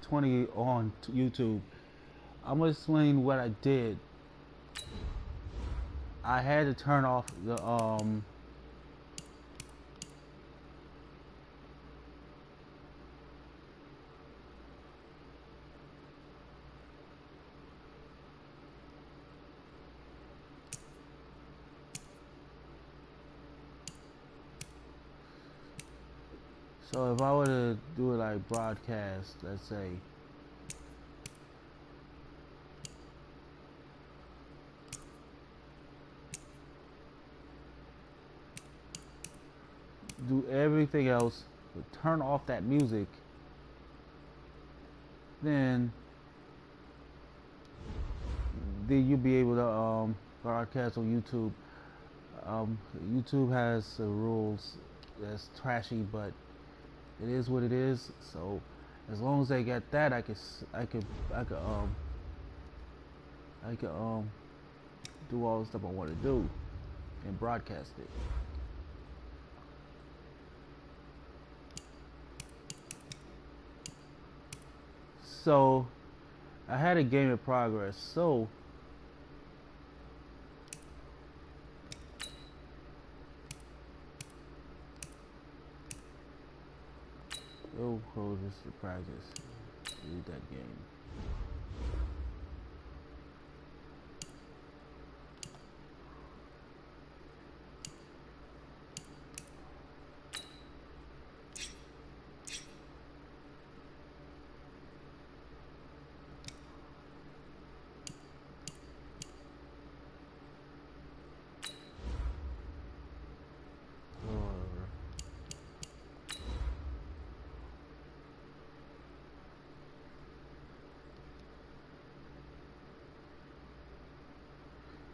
20 on YouTube. I'm gonna explain what I did. I had to turn off the so if I were to do it like broadcast, let's say, do everything else, but turn off that music, then you'll be able to broadcast on YouTube. YouTube has rules that's trashy, but it is what it is. So as long as they get that, I could do all the stuff I want to do and broadcast it. So I had a game in progress. So we'll close this to practice. Delete that game.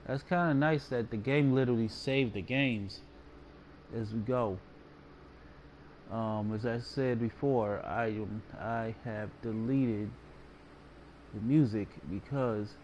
That's kind of nice that the game literally saved the games as we go. As I said before, I have deleted the music because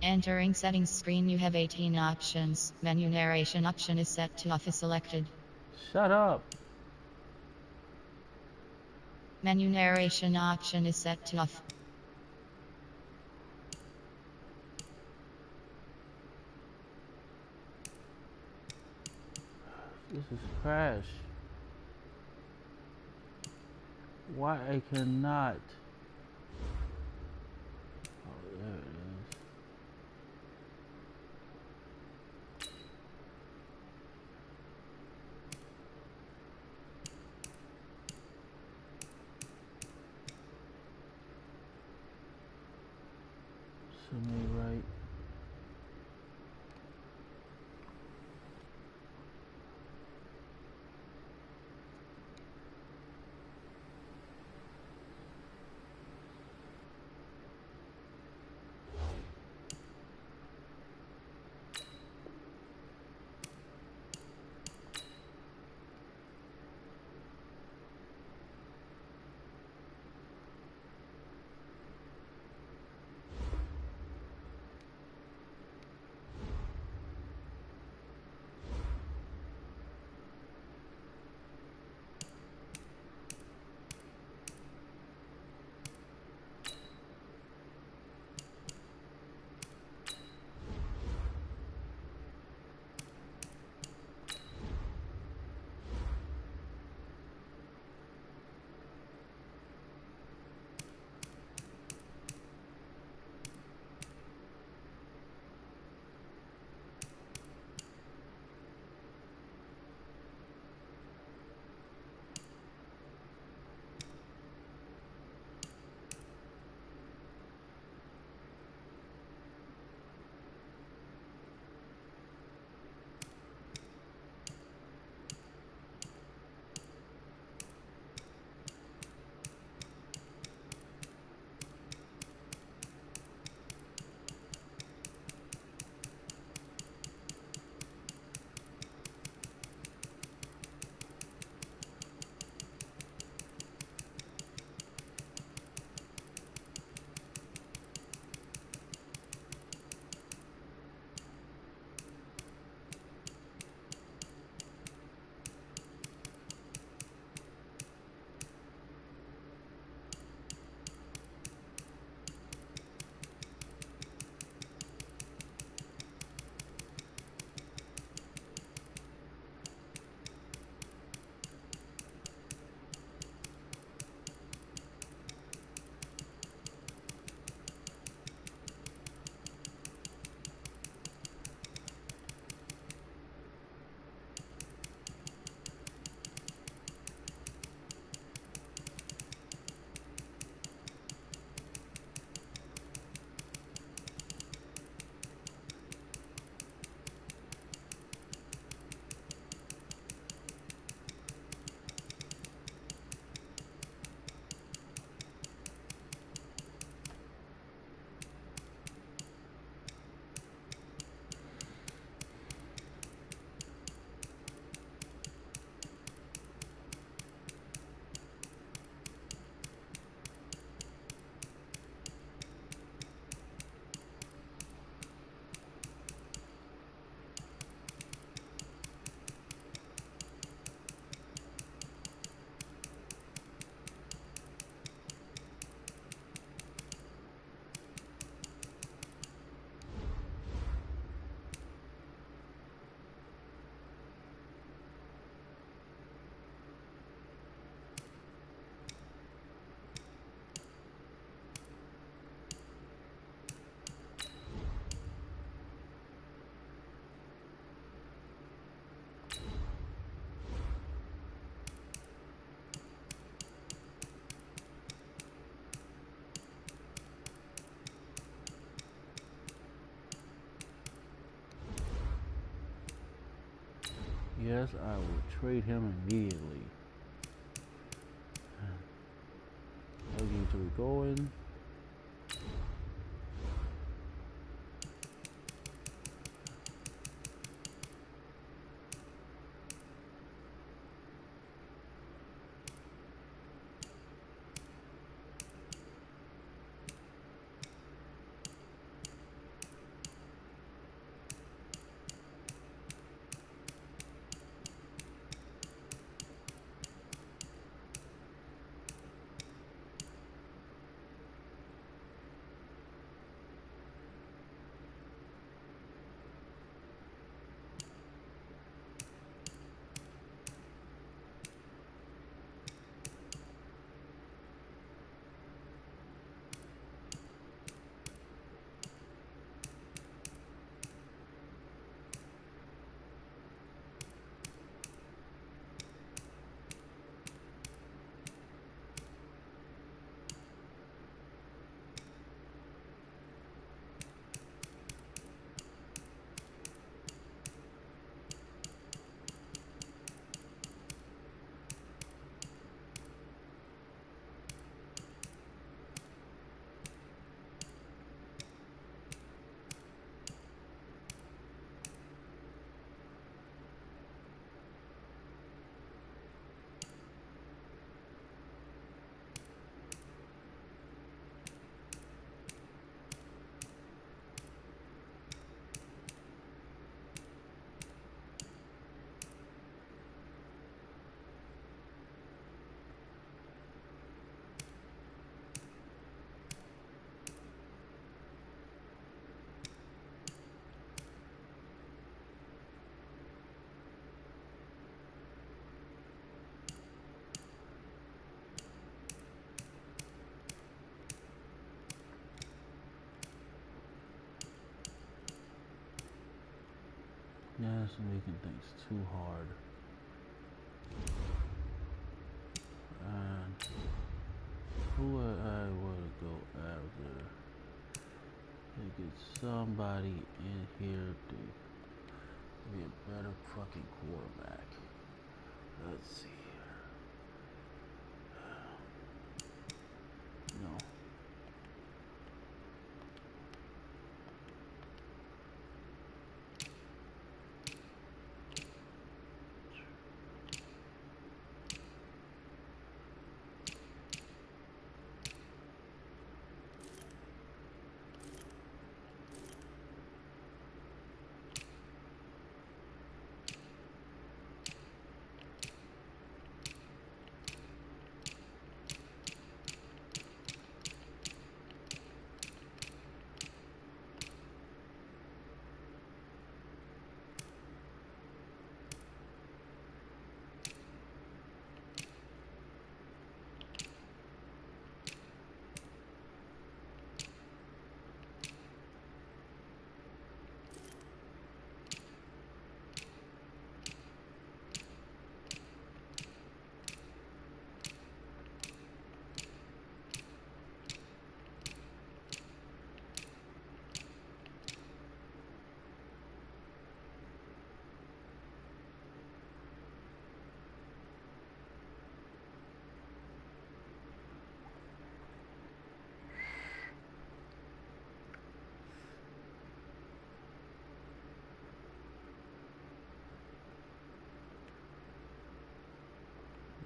Entering settings screen, you have 18 options. Menu narration option is set to off is selected. shut up. Menu narration option is set to off. This is trash. Why I cannot? Oh, there it is. Submit right. guess I will trade him immediately. Looking to be going. Yeah, it's making things too hard. And who I want to go after? To get somebody in here to be a better fucking quarterback. Let's see here. No.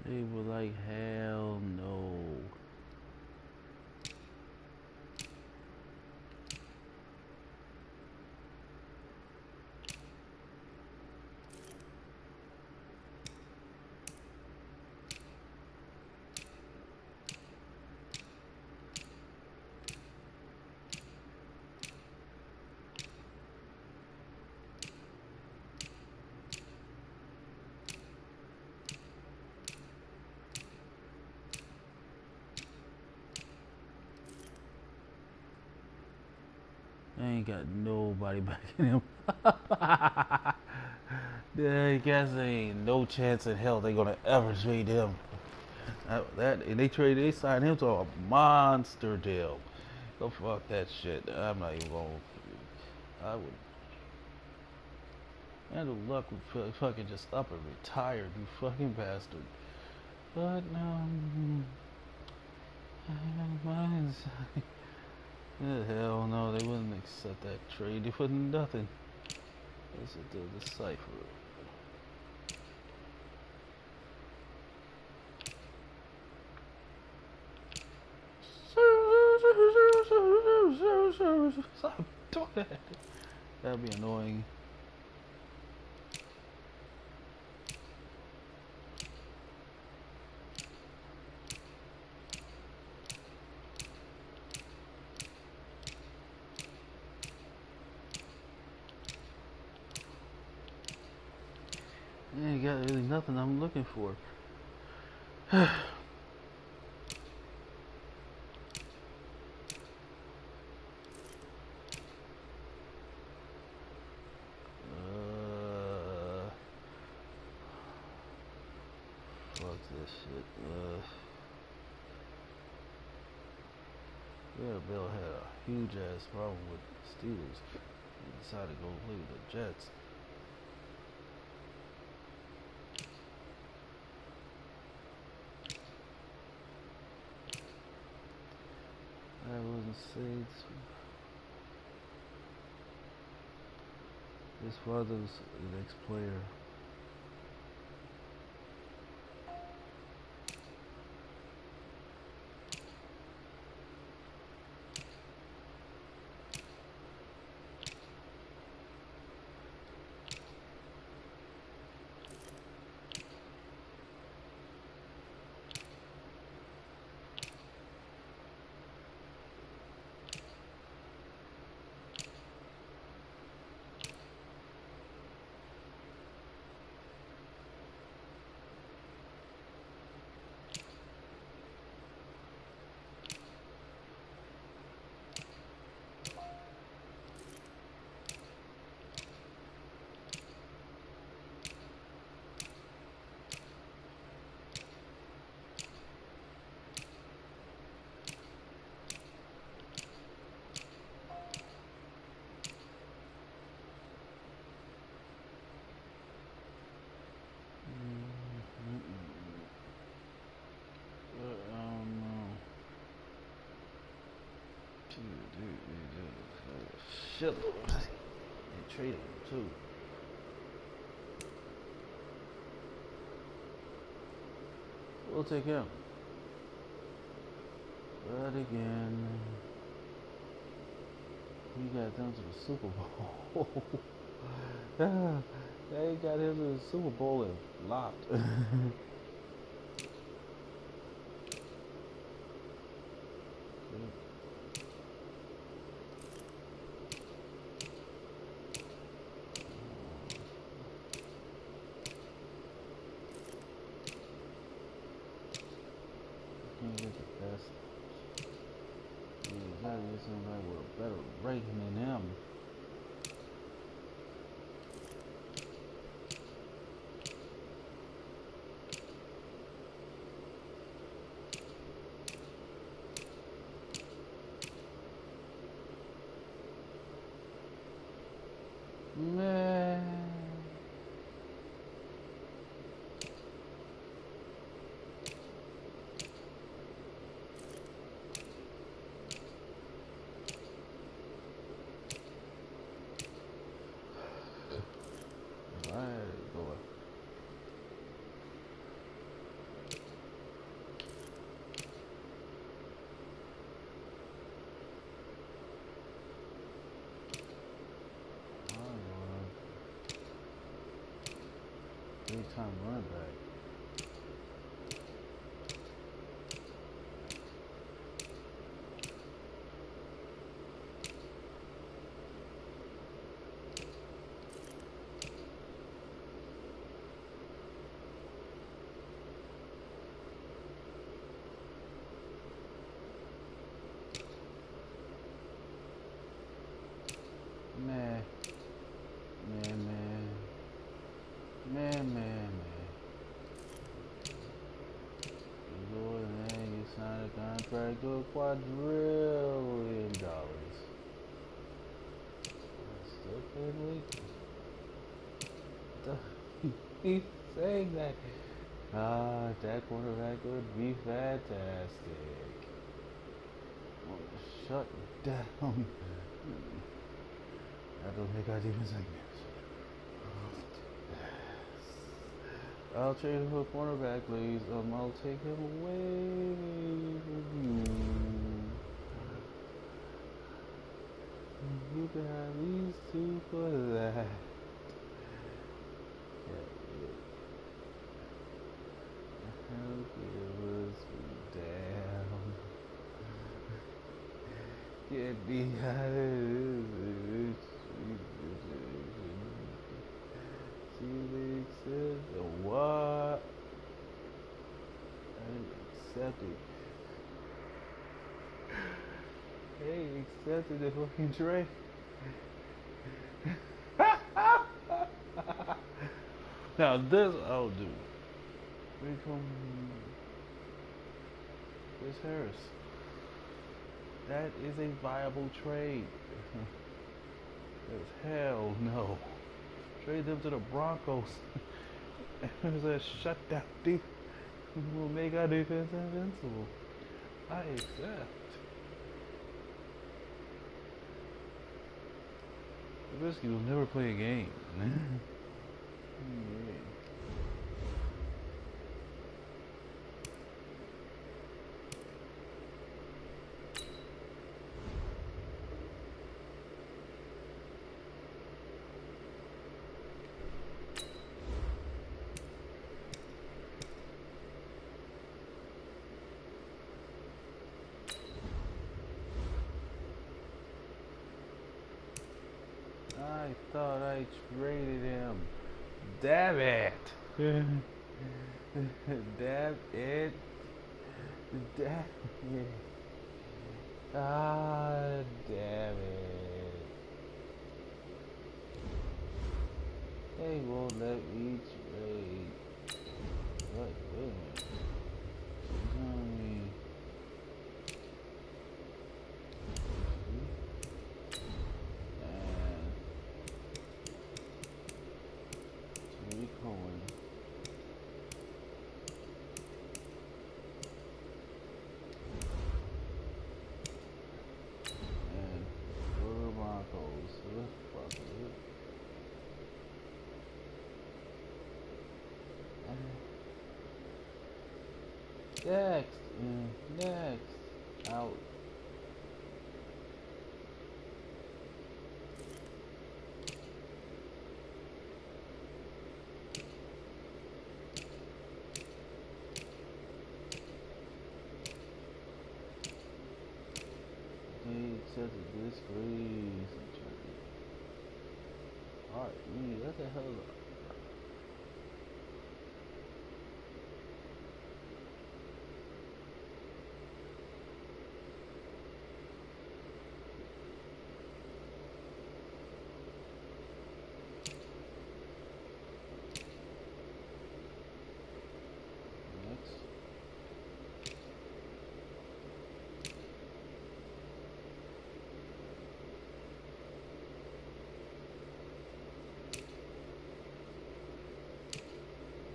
They were like, hell no. They ain't got nobody backing him. I guess there ain't no chance in hell they gonna ever trade him. And they signed him to a monster deal. Go fuck that shit. I'm not even gonna. I would. Andrew Luck would fucking just up and retire, you fucking bastard. But no, mine's. Hell no, they wouldn't accept that trade. They wouldn't nothing. They said they'll decipher it. Stop doing that. That'd be annoying. Ain't got really nothing I'm looking for. Fuck this shit. Yeah, Bill had a huge ass problem with the Steelers. He decided to go play with the Jets. I wasn't saying his father's an ex-player. Shit, they traded him too. We'll take him. But again, we got them to the Super Bowl. They got him to the Super Bowl and flopped. Can't get the best. You gotta get somebody with a better rating than him. Man. Alright, boy. Big time running back. Man. You go in there and you sign a contract to $250 million. Still playing league. He's saying that. Ah, that quarterback would be fantastic. Shut down. I don't think I even think I'll trade him for a cornerback, please. I'll take him away from you. You can have these two for that. Hell give us down. Get behind. What? I accepted. Hey, accepted the fucking trade. Now this I'll do. We come Chris Harris. That is a viable trade. Hell no. Trade them to the Broncos. There's a shutdown defense. Will make our defense invincible. I accept. Trubisky will never play a game. Yeah. I thought I traded him. Damn it. Damn it. Damn it. Ah, damn it. They won't let me trade. What? Wait a minute. And Cohen. And go to the Broncos. Fuck it. Next. Next. Out. They accepted this, please. Alright, what the hell? Next.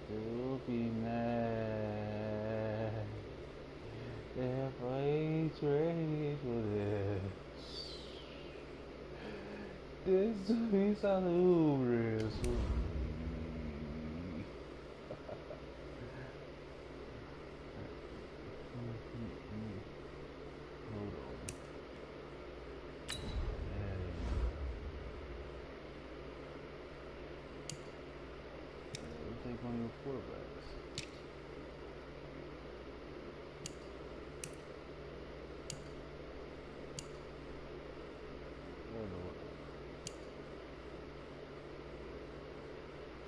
You'll be mad if I trade for this. This is salubrious for me. Hold on. We'll take one of your quarterbacks.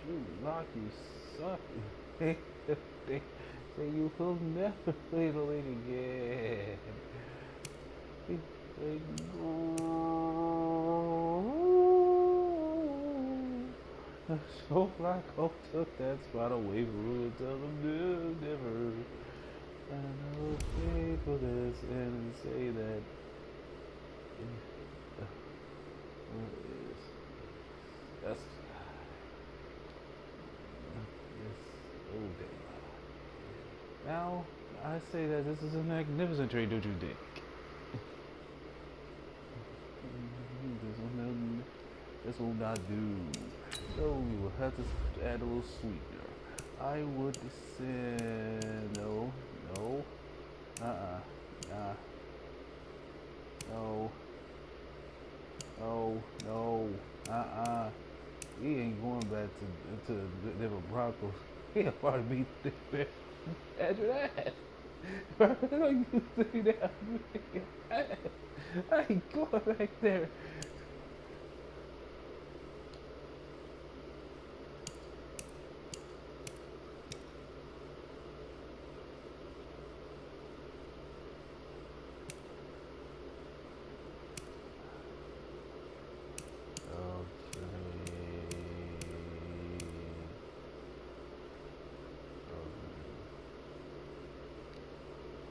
You lock, you suck. They say you will never play the league again. So Flacco took that spot away from you and tell them no, never. And I will pay for this and say that what is that's Now, I say that this is a magnificent trade, don't you think? This will not do. So we will have to add a little sweetener. I would say no, no, nah, no, no, no, He ain't going back to the Denver Broncos. He'll probably beat the Bears. After that. Like you say that, I ain't going back there.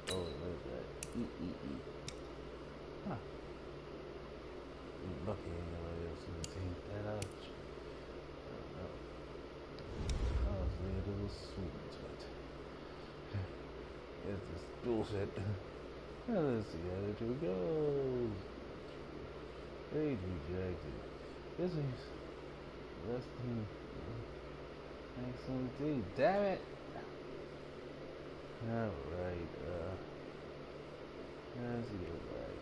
Oh, where's that? Huh. Lucky ain't nobody else in the team. That I was a little sweet, but it's just bullshit. Now let's see how the tree goes. Page rejected. This is less than thanks on the team. Damn it! Alright, let's go back.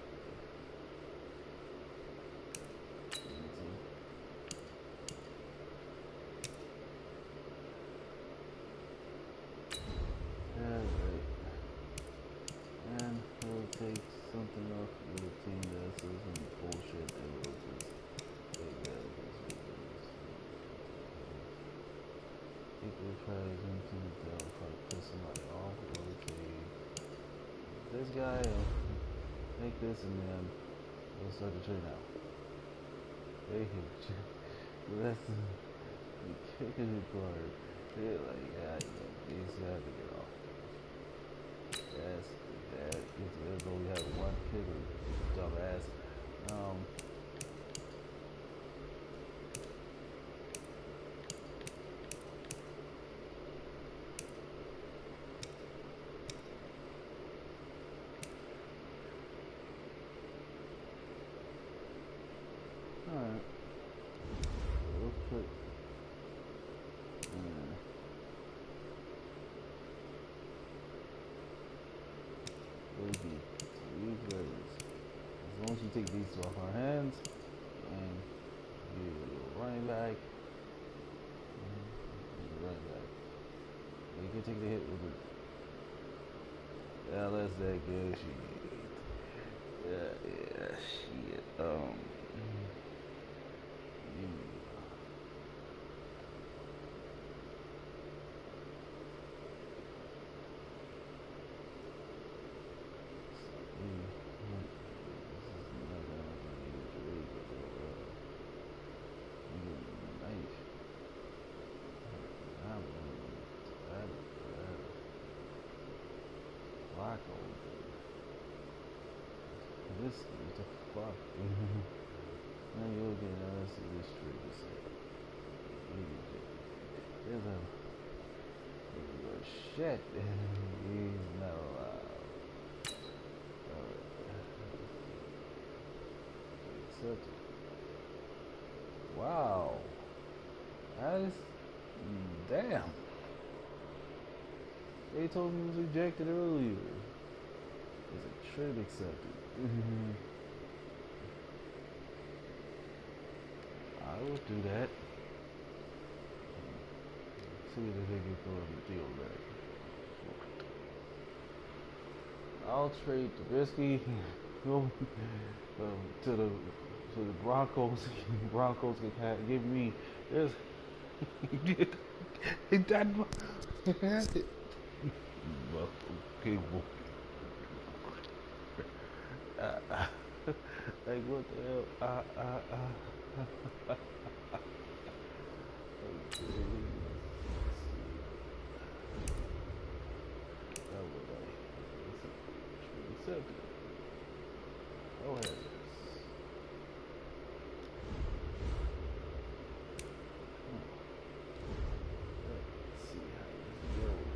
Alright. And we'll take something off the team that says some bullshit and we'll just take that as it is. People try something that'll probably piss somebody off. We'll take this guy, take this, and then we'll start the trade now. They hit you. That's the kicking card. They're like, yeah, these guys to get off. That's that. There's only have one kicker, dumbass. Alright. We'll put maybe 3 players. As long as you take these two off our hands and you running back. Running back. You can take the hit with it. Yeah, that's that good shit. Yeah, shit. This what the fuck? Now you'll get us this trigger set. There's a shit. He's not allowed. Accepted. Wow. That is damn. They told me it was rejected earlier. It's a trade accepted. I will do that. See if they can throw the deal back. I'll trade Trubisky to the Broncos. Broncos can give me this. He done. Well, okay, well. Like what the hell? Okay. That was like accepted. Go ahead. Let's see how this goes.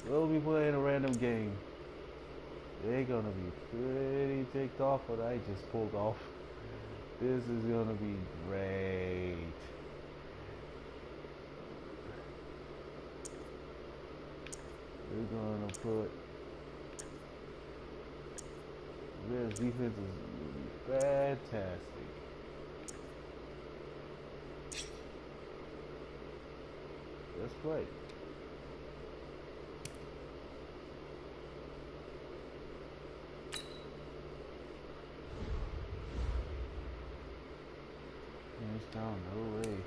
We'll be playing a random game. They're gonna be pretty ticked off what I just pulled off. This is gonna be great. We're gonna put this defense is fantastic. Let's play. Hands down, no way.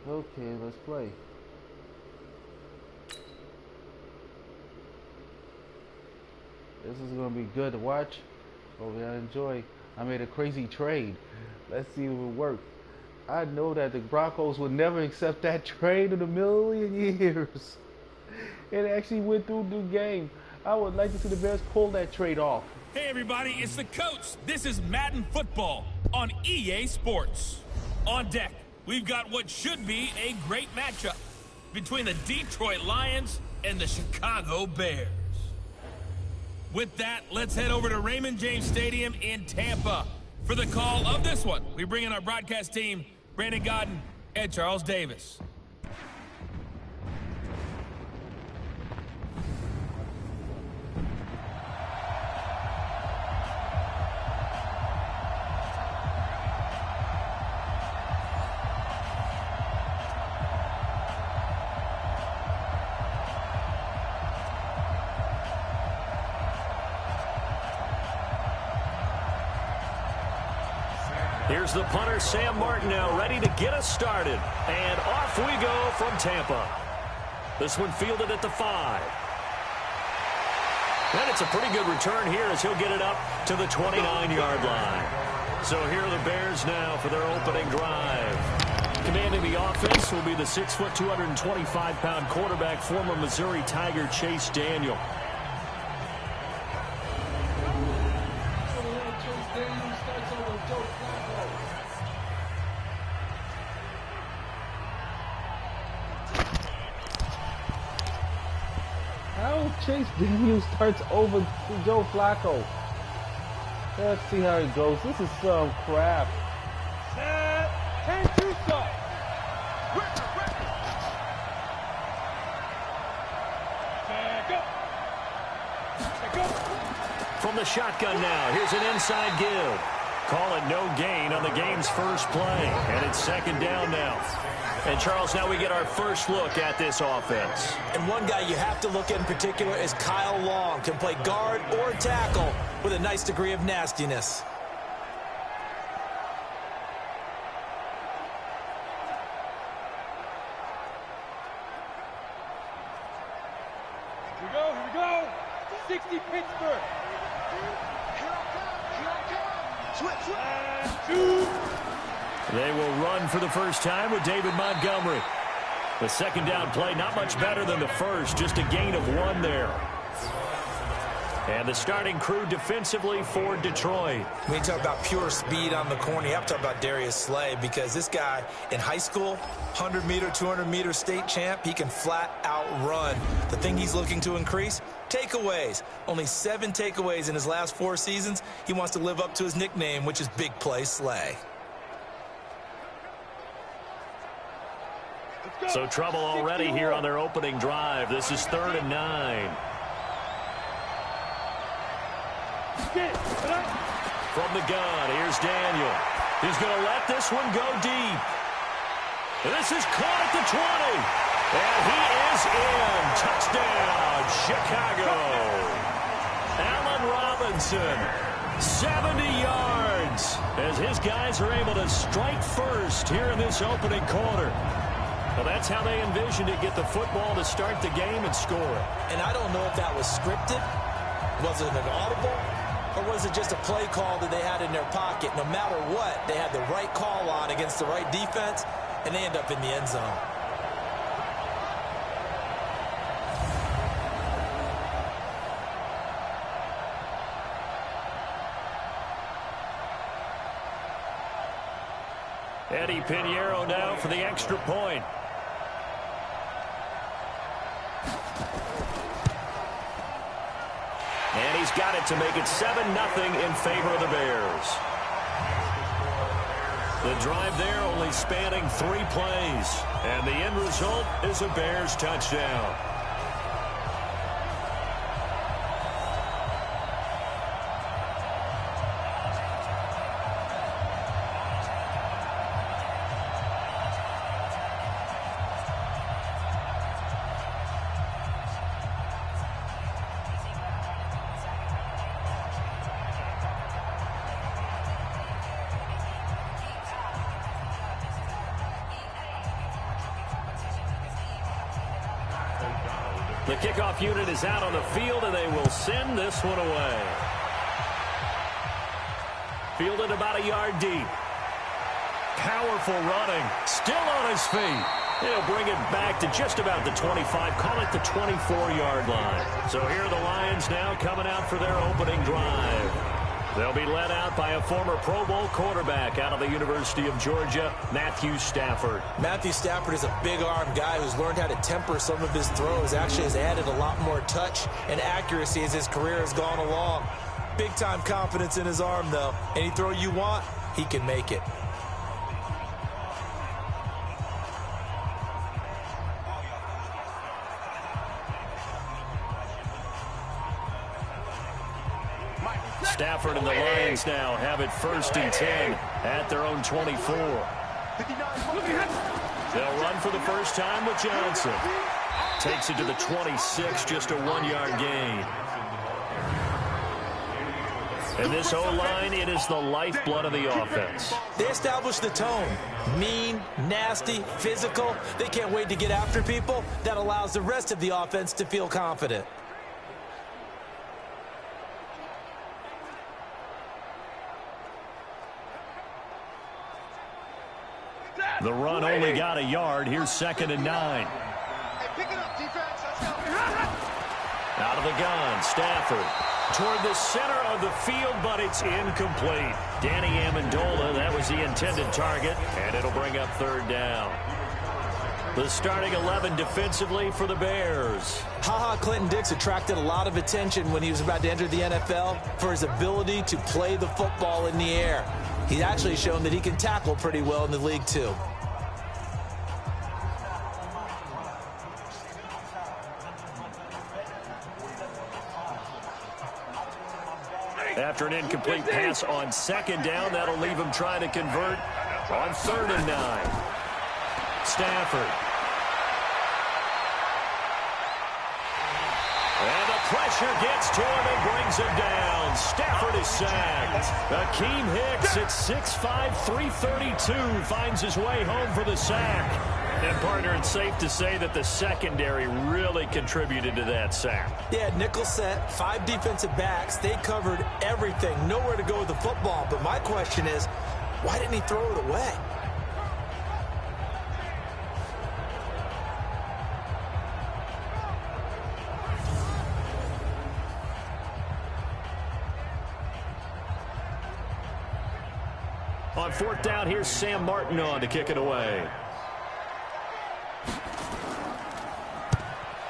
Okay, let's play. This is gonna be good to watch. Hope I enjoy. I made a crazy trade. Let's see if it works. I know that the Broncos would never accept that trade in a million years. It actually went through the game. I would like to see the Bears pull that trade off. Hey everybody, it's the coach. This is Madden Football on EA Sports. On deck, we've got what should be a great matchup between the Detroit Lions and the Chicago Bears. With that, let's head over to Raymond James Stadium in Tampa for the call of this one. We bring in our broadcast team, Brandon Godden and Charles Davis. Here's the punter, Sam Martineau, ready to get us started. And off we go from Tampa. This one fielded at the 5. And it's a pretty good return here as he'll get it up to the 29-yard line. So here are the Bears now for their opening drive. Commanding the offense will be the 6', 225-pound quarterback, former Missouri Tiger Chase Daniel. Chase Daniel starts over Joe Flacco. Let's see how it goes. This is some crap. Set, 10-2 start. Check up. From the shotgun now, here's an inside give. Call it no gain on the game's first play. And it's second down now. And, Charles, now we get our first look at this offense. And one guy you have to look at in particular is Kyle Long. Can play guard or tackle with a nice degree of nastiness. Here we go. 60 Pittsburgh. Switch. And shoot. They will run for the first time with David Montgomery. The second down play, not much better than the first, just a gain of 1 there. And the starting crew defensively for Detroit. When you talk about pure speed on the corner, you have to talk about Darius Slay, because this guy in high school, 100-meter, 200-meter state champ, he can flat out run. The thing he's looking to increase, takeaways. Only 7 takeaways in his last 4 seasons. He wants to live up to his nickname, which is Big Play Slay. So trouble already here on their opening drive. This is 3rd and 9. From the gun, here's Daniel. He's going to let this one go deep. And this is caught at the 20. And he is in. Touchdown, Chicago. Allen Robinson 70 yards as his guys are able to strike first here in this opening quarter. Well, that's how they envisioned it, get the football to start the game and score it. And I don't know if that was scripted, was it an audible, or was it just a play call that they had in their pocket? No matter what, they had the right call on against the right defense, and they end up in the end zone. Eddie Pinheiro now for the extra point. And he's got it to make it 7-0 in favor of the Bears. The drive there only spanning 3 plays. And the end result is a Bears touchdown. The kickoff unit is out on the field, and they will send this one away. Fielded about a yard deep. Powerful running. Still on his feet. He'll bring it back to just about the 25. Call it the 24-yard line. So here are the Lions now coming out for their opening drive. They'll be led out by a former Pro Bowl quarterback out of the University of Georgia, Matthew Stafford. Matthew Stafford is a big-arm guy who's learned how to temper some of his throws. Actually has added a lot more touch and accuracy as his career has gone along. Big-time confidence in his arm, though. Any throw you want, he can make it. Stafford and the Lions now have it 1st and 10 at their own 24. They'll run for the first time with Johnson. Takes it to the 26, just a 1-yard gain. And this O-line, it is the lifeblood of the offense. They establish the tone. Mean, nasty, physical. They can't wait to get after people. That allows the rest of the offense to feel confident. The run only got a yard. Here's 2nd and 9. Hey, pick it up, defense. Let's go. Out of the gun, Stafford toward the center of the field, but it's incomplete. Danny Amendola, that was the intended target, and it'll bring up 3rd down. The starting 11 defensively for the Bears. Clinton Dix attracted a lot of attention when he was about to enter the NFL for his ability to play the football in the air. He's actually shown that he can tackle pretty well in the league, too. After an incomplete pass on 2nd down, that'll leave him trying to convert on 3rd and 9. Stafford. And the pressure gets to him and brings him down. Stafford is sacked. Akeem Hicks at 6'5", 332 finds his way home for the sack. And, partner, it's safe to say that the secondary really contributed to that sack. Yeah, nickel set, 5 defensive backs. They covered everything. Nowhere to go with the football. But my question is, why didn't he throw it away? On 4th down, here's Sam Martin on to kick it away.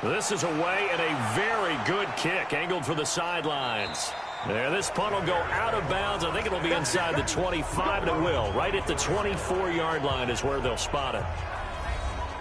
This is away and a very good kick angled for the sidelines. There, this punt will go out of bounds. I think it'll be inside the 25, and it will. Right at the 24-yard line is where they'll spot it.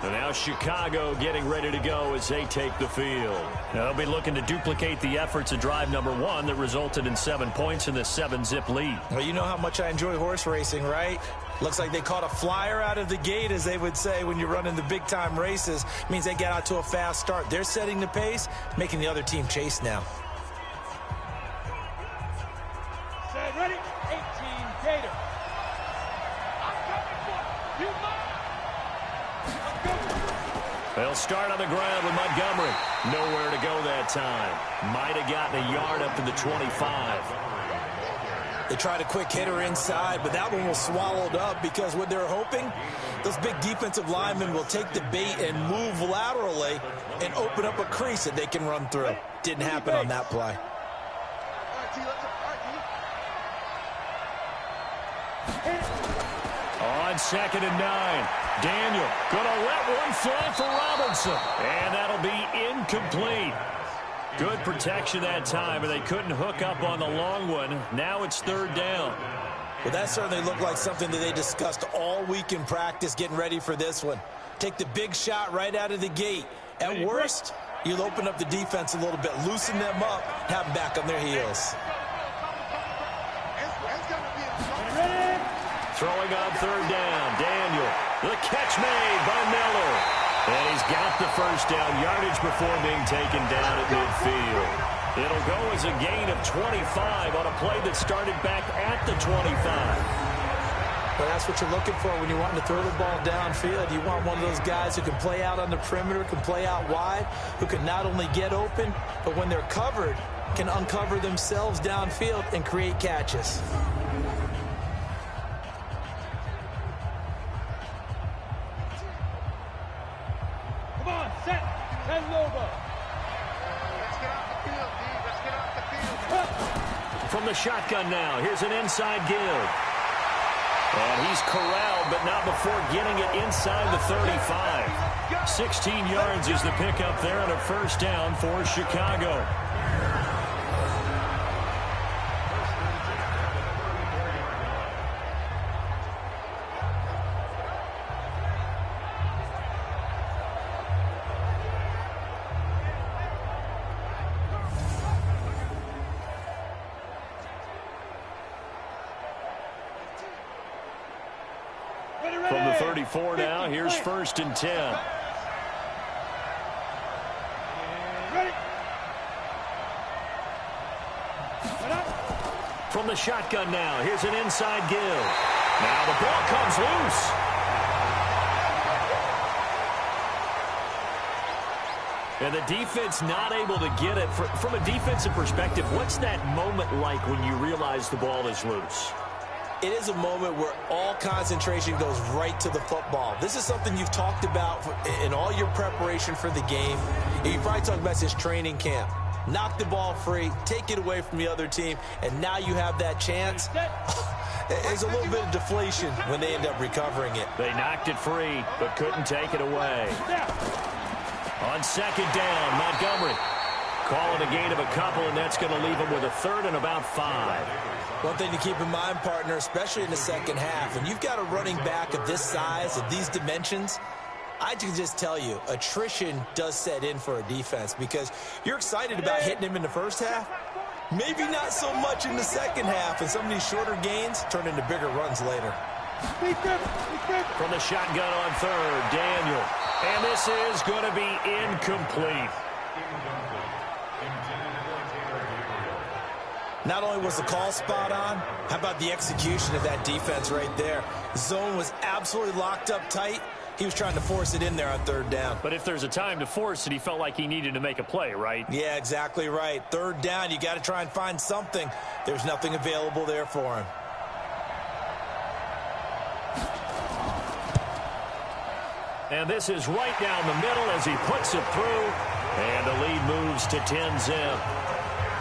And now Chicago getting ready to go as they take the field. They'll be looking to duplicate the efforts of drive number 1 that resulted in 7 points in the 7-zip lead. Well, you know how much I enjoy horse racing, right? Looks like they caught a flyer out of the gate, as they would say when you're running the big-time races. It means they get out to a fast start. They're setting the pace, making the other team chase now. Ready? 18 Gator. I'm coming for you. They'll start on the ground with Montgomery. Nowhere to go that time. Might have gotten a yard up to the 25. They tried a quick hitter inside, but that one was swallowed up because what they're hoping, those big defensive linemen will take the bait and move laterally and open up a crease that they can run through. Didn't happen on that play. On 2nd and 9. Daniel gonna let one fly for Robinson. And that'll be incomplete. Good protection that time, but they couldn't hook up on the long one. Now it's 3rd down. Well, that certainly looked like something that they discussed all week in practice getting ready for this one. Take the big shot right out of the gate. At worst, you'll open up the defense a little bit, loosen them up, have them back on their heels. Throwing on 3rd down, Daniel. The catch made by Miller. And he's got the first down yardage before being taken down at midfield. It'll go as a gain of 25 on a play that started back at the 25. Well, that's what you're looking for when you're wanting to throw the ball downfield. You want one of those guys who can play out on the perimeter, can play out wide, who can not only get open, but when they're covered, can uncover themselves downfield and create catches. From the shotgun now, here's an inside give. And he's corralled, but not before getting it inside the 35. 16 yards is the pickup there on a 1st down for Chicago. From the 34 now, here's 1st and 10. From the shotgun now, here's an inside give. Now the ball comes loose. And the defense not able to get it. From a defensive perspective, what's that moment like when you realize the ball is loose? It is a moment where all concentration goes right to the football. This is something you've talked about in all your preparation for the game. And you probably talked about this training camp. Knock the ball free, take it away from the other team, and now you have that chance. There's a little bit of deflation when they end up recovering it. They knocked it free, but couldn't take it away. On 2nd down, Montgomery calling a gain of a couple, and that's going to leave him with a 3rd and about 5. One thing to keep in mind, partner, especially in the second half, when you've got a running back of this size, of these dimensions, I can just tell you, attrition does set in for a defense because you're excited about hitting him in the first half. Maybe not so much in the second half, and some of these shorter gains turn into bigger runs later. From the shotgun on 3rd, Daniel. And this is going to be incomplete. Not only was the call spot on, how about the execution of that defense right there? Zone was absolutely locked up tight. He was trying to force it in there on 3rd down. But if there's a time to force it, he felt like he needed to make a play, right? Yeah, exactly right. 3rd down, you got to try and find something. There's nothing available there for him. And this is right down the middle as he puts it through. And the lead moves to 10-zip.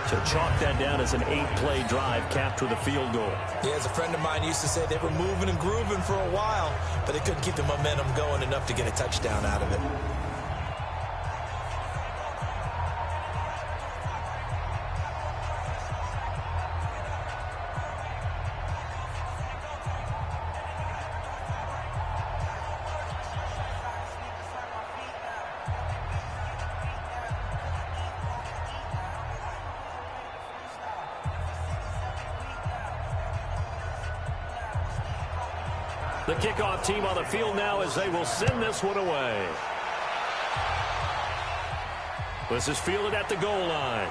So chalk that down as an 8-play drive capped with a field goal. Yeah, as a friend of mine used to say, they were moving and grooving for a while, but they couldn't keep the momentum going enough to get a touchdown out of it. The kickoff team on the field now as they will send this one away. This is fielded at the goal line.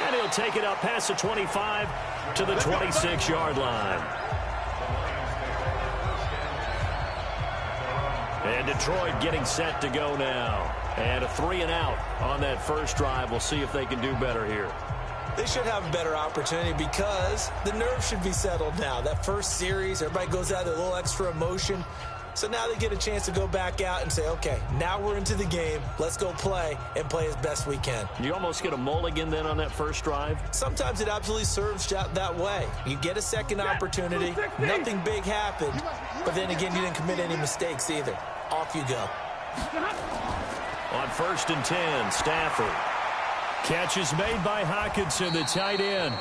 And he'll take it up past the 25 to the 26-yard line. And Detroit getting set to go now. And a 3-and-out on that first drive. We'll see if they can do better here. They should have a better opportunity because the nerves should be settled now. That first series, everybody goes out with a little extra emotion. So now they get a chance to go back out and say, okay, now we're into the game. Let's go play and play as best we can. You almost get a mulligan then on that first drive? Sometimes it absolutely serves that way. You get a second opportunity. Nothing big happened. But then again, you didn't commit any mistakes either. Off you go. On 1st and 10, Stafford. Catch is made by Hockenson, the tight end.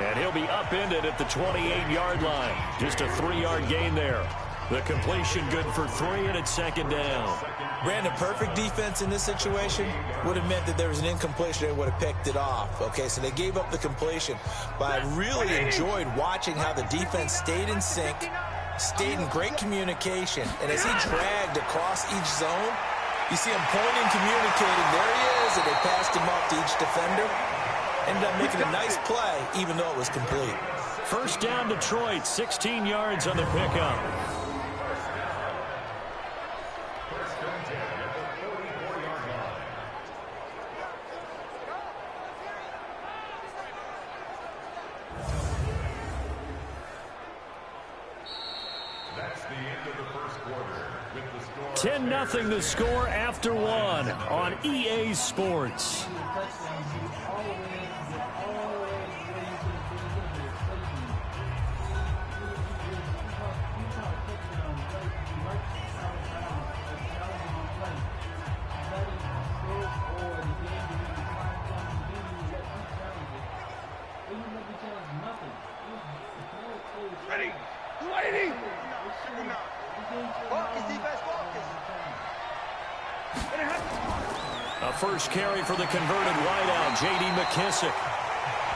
And he'll be upended at the 28-yard line. Just a 3-yard gain there. The completion good for 3, and it's 2nd down. Brandon, perfect defense in this situation would have meant that there was an incompletion. They would have picked it off. Okay, so they gave up the completion. But I really enjoyed watching how the defense stayed in sync, stayed in great communication. And as he dragged across each zone, you see him pointing, communicating. There he is, and they passed him off to each defender. Ended up making a nice play, even though it was complete. First down, Detroit, 16 yards on the pickup. That's the end of the first quarter. With the score 10-0 the score after 1 on EA Sports. Ready. Ready. A first carry for the converted wideout, J.D. McKissick.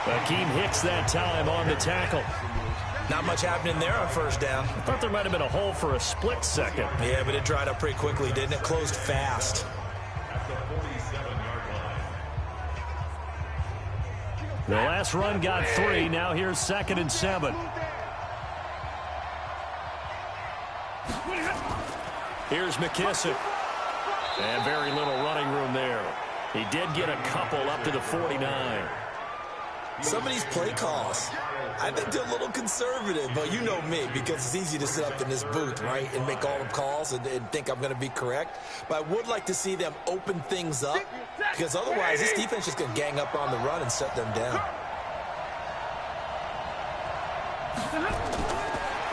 Akeem Hicks that time on the tackle. Not much happening there on first down. I thought there might have been a hole for a split second. Yeah, but it dried up pretty quickly, didn't it? Closed fast. at the 47-yard line. The last run got 3. Now here's 2nd and 7. Here's McKissick. And very little running room there. He did get a couple up to the 49. Some of these play calls, I think they're a little conservative, but you know me, because it's easy to sit up in this booth, right, and make all the calls and think I'm going to be correct. But I would like to see them open things up, because otherwise this defense is just going to gang up on the run and shut them down.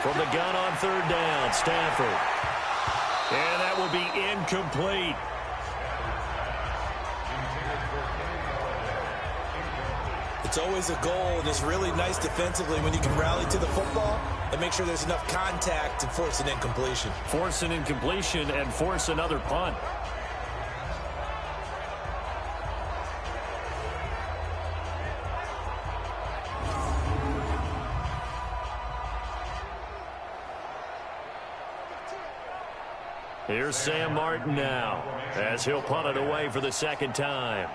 From the gun on 3rd down, Stafford. And that will be incomplete. It's always a goal, and it's really nice defensively when you can rally to the football and make sure there's enough contact to force an incompletion. Force an incompletion and force another punt. Here's Sam Martin now as he'll punt it away for the 2nd time.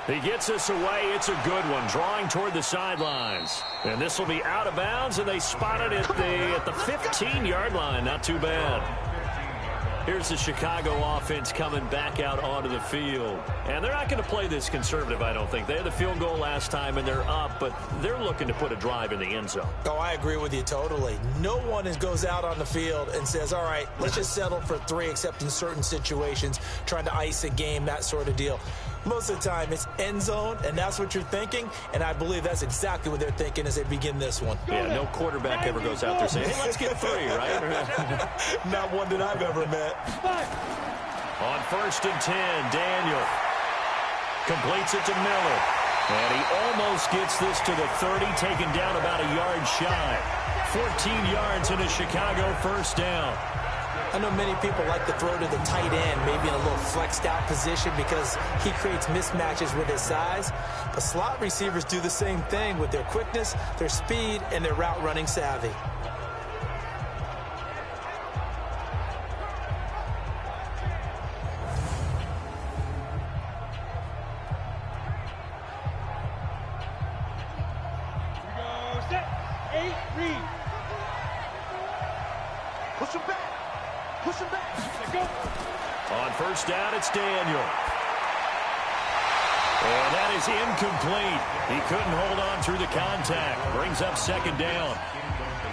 He gets this away. It's a good one, drawing toward the sidelines. And this will be out of bounds, and they spot it at the 15-yard line. Not too bad. Here's the Chicago offense coming back out onto the field. And they're not going to play this conservative, I don't think. They had the field goal last time, and they're up, but they're looking to put a drive in the end zone. Oh, I agree with you totally. No one goes out on the field and says, all right, let's just settle for 3, except in certain situations, trying to ice a game, that sort of deal. Most of the time, it's end zone, and that's what you're thinking, and I believe that's exactly what they're thinking as they begin this one. Yeah, no quarterback ever goes out there saying, hey, let's get 3, right? Not one that I've ever met. On 1st and 10, Daniel completes it to Miller. And he almost gets this to the 30, taken down about a yard shy. 14 yards in a Chicago 1st down. I know many people like to throw to the tight end, maybe in a little flexed out position because he creates mismatches with his size. But slot receivers do the same thing with their quickness, their speed, and their route running savvy. Read. Push him back. Push him back. Let go. On first down, it's Daniel. And that is incomplete. He couldn't hold on through the contact. Brings up second down.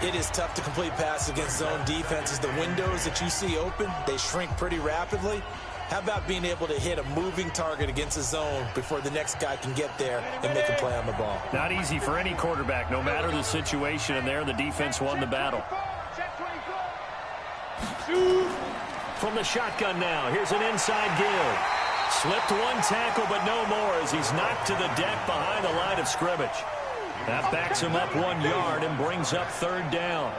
It is tough to complete passes against zone defenses. The windows that you see open, they shrink pretty rapidly. How about being able to hit a moving target against a zone before the next guy can get there and make a play on the ball? Not easy for any quarterback, no matter the situation, and there the defense won the battle. From the shotgun now, here's an inside give. Slipped one tackle, but no more as he's knocked to the deck behind the line of scrimmage. That backs him up 1 yard and brings up third down.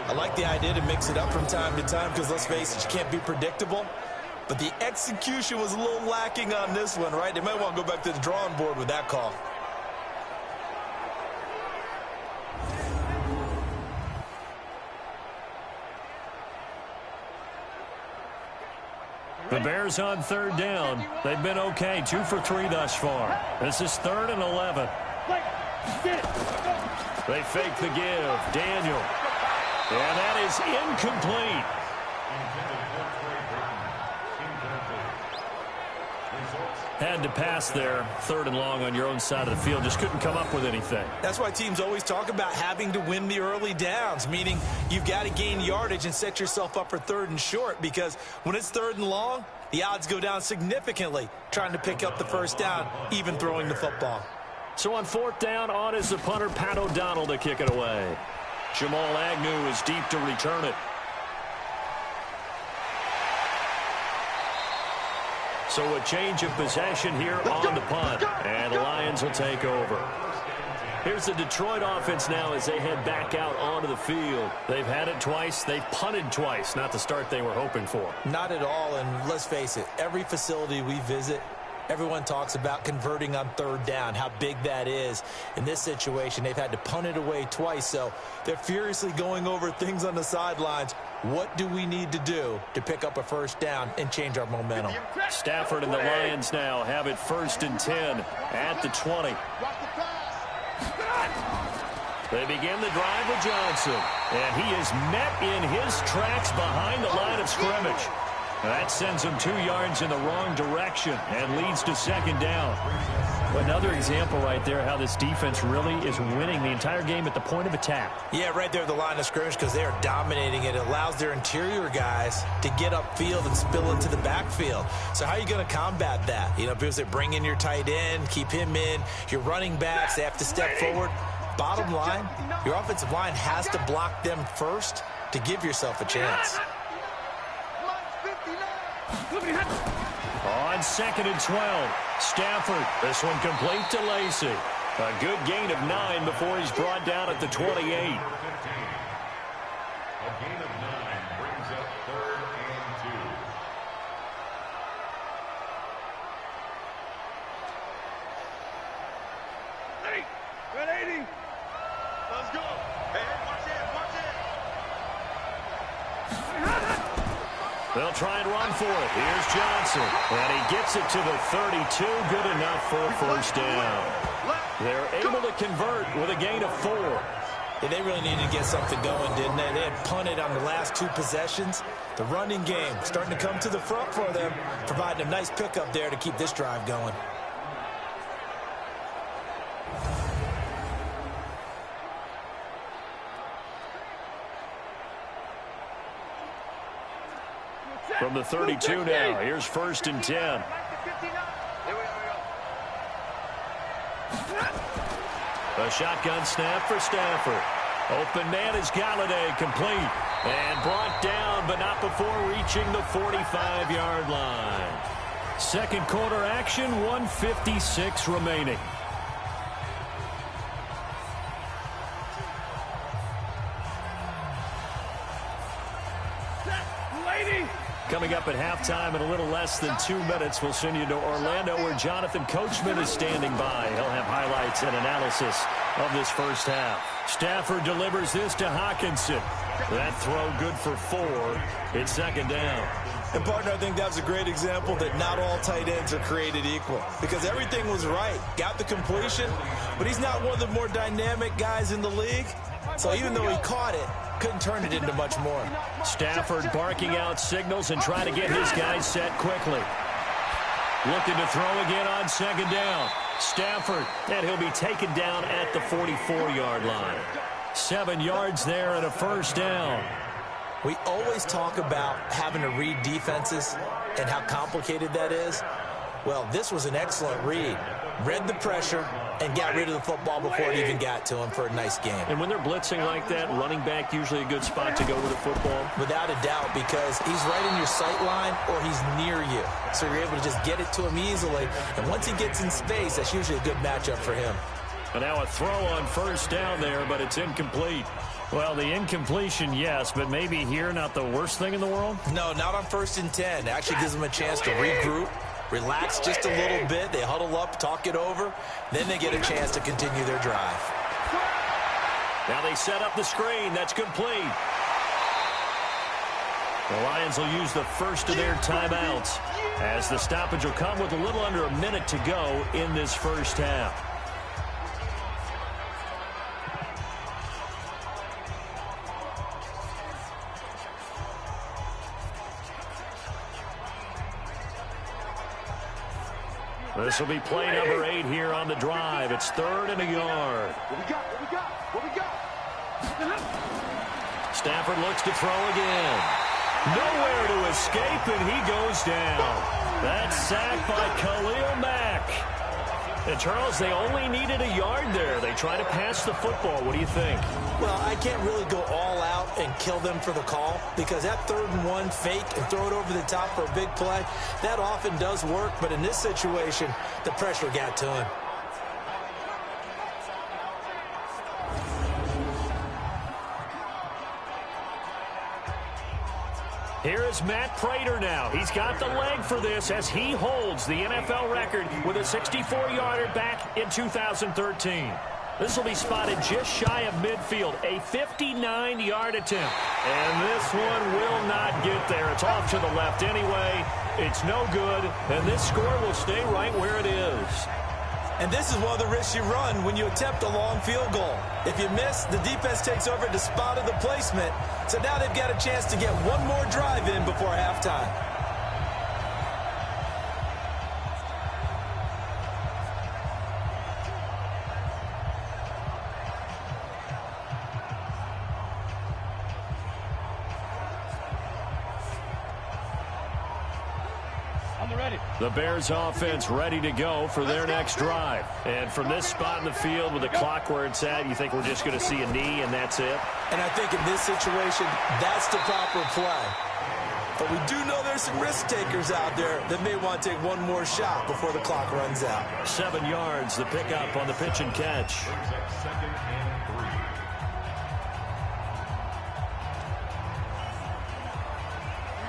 I like the idea to mix it up from time to time because, let's face it, you can't be predictable. But the execution was a little lacking on this one, right? They might want to go back to the drawing board with that call. The Bears on third down. They've been okay, 2 for 3 thus far. This is 3rd and 11. They fake the give. Daniel. And that is incomplete. Had to pass there. 3rd and long on your own side of the field. Just couldn't come up with anything. That's why teams always talk about having to win the early downs, meaning you've got to gain yardage and set yourself up for 3rd and short, because when it's 3rd and long, the odds go down significantly trying to pick up the first down, even throwing the football. So on 4th down, on is the punter, Pat O'Donnell, to kick it away. Jamal Agnew is deep to return it. So a change of possession here on the punt, and the Lions will take over. Here's the Detroit offense now as they head back out onto the field. They've had it twice. They've punted twice. Not the start they were hoping for. Not at all, and let's face it, every facility we visit, everyone talks about converting on 3rd down, how big that is. In this situation, they've had to punt it away twice, so they're furiously going over things on the sidelines. What do we need to do to pick up a first down and change our momentum? Stafford and the Lions now have it 1st and 10 at the 20. They begin the drive with Johnson, and he is met in his tracks behind the line of scrimmage. That sends him 2 yards in the wrong direction and leads to second down. Another example right there how this defense really is winning the entire game at the point of attack. Yeah, right there at the line of scrimmage because they are dominating it. It allows their interior guys to get upfield and spill into the backfield. So how are you going to combat that? You know, because they bring in your tight end, keep him in. Your running backs, they have to step forward. Bottom line, your offensive line has to block them first to give yourself a chance. On 2nd and 12, Stafford. This one complete to Lacy. A good gain of 9 before he's brought down at the 28. A gain of 9 brings up 3rd and 2. Hey, 180. Let's go. Hey, watch it. They'll try and run for it. Here's Johnson. And he gets it to the 32. Good enough for a first down. They're able to convert with a gain of 4. Yeah, they really needed to get something going, didn't they? They had punted on the last 2 possessions. The running game starting to come to the front for them, providing a nice pickup there to keep this drive going. From the 32 now, here's 1st and 10. A shotgun snap for Stafford. Open man is Galladay, complete. And brought down, but not before reaching the 45-yard line. Second quarter action, 1:56 remaining. Coming up at halftime in a little less than 2 minutes, we'll send you to Orlando where Jonathan Coachman is standing by. He'll have highlights and analysis of this first half. Stafford delivers this to Hawkinson. That throw good for 4. It's second down. And, partner, I think that was a great example that not all tight ends are created equal because everything was right. Got the completion, but he's not one of the more dynamic guys in the league. So even though he caught it, couldn't turn it into much more. Stafford barking out signals and trying to get his guys set quickly. Looking to throw again on second down. Stafford, and he'll be taken down at the 44-yard line. 7 yards there and a first down. We always talk about having to read defenses and how complicated that is. Well, this was an excellent read. Read the pressure and got rid of the football before it even got to him for a nice game. And when they're blitzing like that, running back usually a good spot to go with the football? Without a doubt, because he's right in your sight line or he's near you. So you're able to just get it to him easily. And once he gets in space, that's usually a good matchup for him. And now a throw on first down there, but it's incomplete. Well, the incompletion, yes, but maybe here not the worst thing in the world? No, not on 1st and 10. It actually gives them a chance to regroup, relax just a little bit. They huddle up, talk it over. Then they get a chance to continue their drive. Now they set up the screen. That's complete. The Lions will use the first of their timeouts as the stoppage will come with a little under a minute to go in this first half. This will be play number 8 here on the drive. It's 3rd and a yard. What we got? Stafford looks to throw again. Nowhere to escape, and he goes down. That's sacked by Khalil Mack. And, Charles, they only needed a yard there. They try to pass the football. What do you think? Well, I can't really go all out and kill them for the call because that 3rd and 1 fake and throw it over the top for a big play, that often does work. But in this situation, the pressure got to him. Here is Matt Prater now. He's got the leg for this as he holds the NFL record with a 64-yarder back in 2013. This will be spotted just shy of midfield, a 59-yard attempt. And this one will not get there. It's off to the left anyway. It's no good, and this score will stay right where it is. And this is one of the risks you run when you attempt a long field goal. If you miss, the defense takes over and spotted the placement. So now they've got a chance to get one more drive in before halftime. The Bears offense ready to go for their next drive. And from this spot in the field with the clock where it's at, you think we're just going to see a knee and that's it? And I think in this situation, that's the proper play. But we do know there's some risk takers out there that may want to take one more shot before the clock runs out. 7 yards, the pickup on the pitch and catch.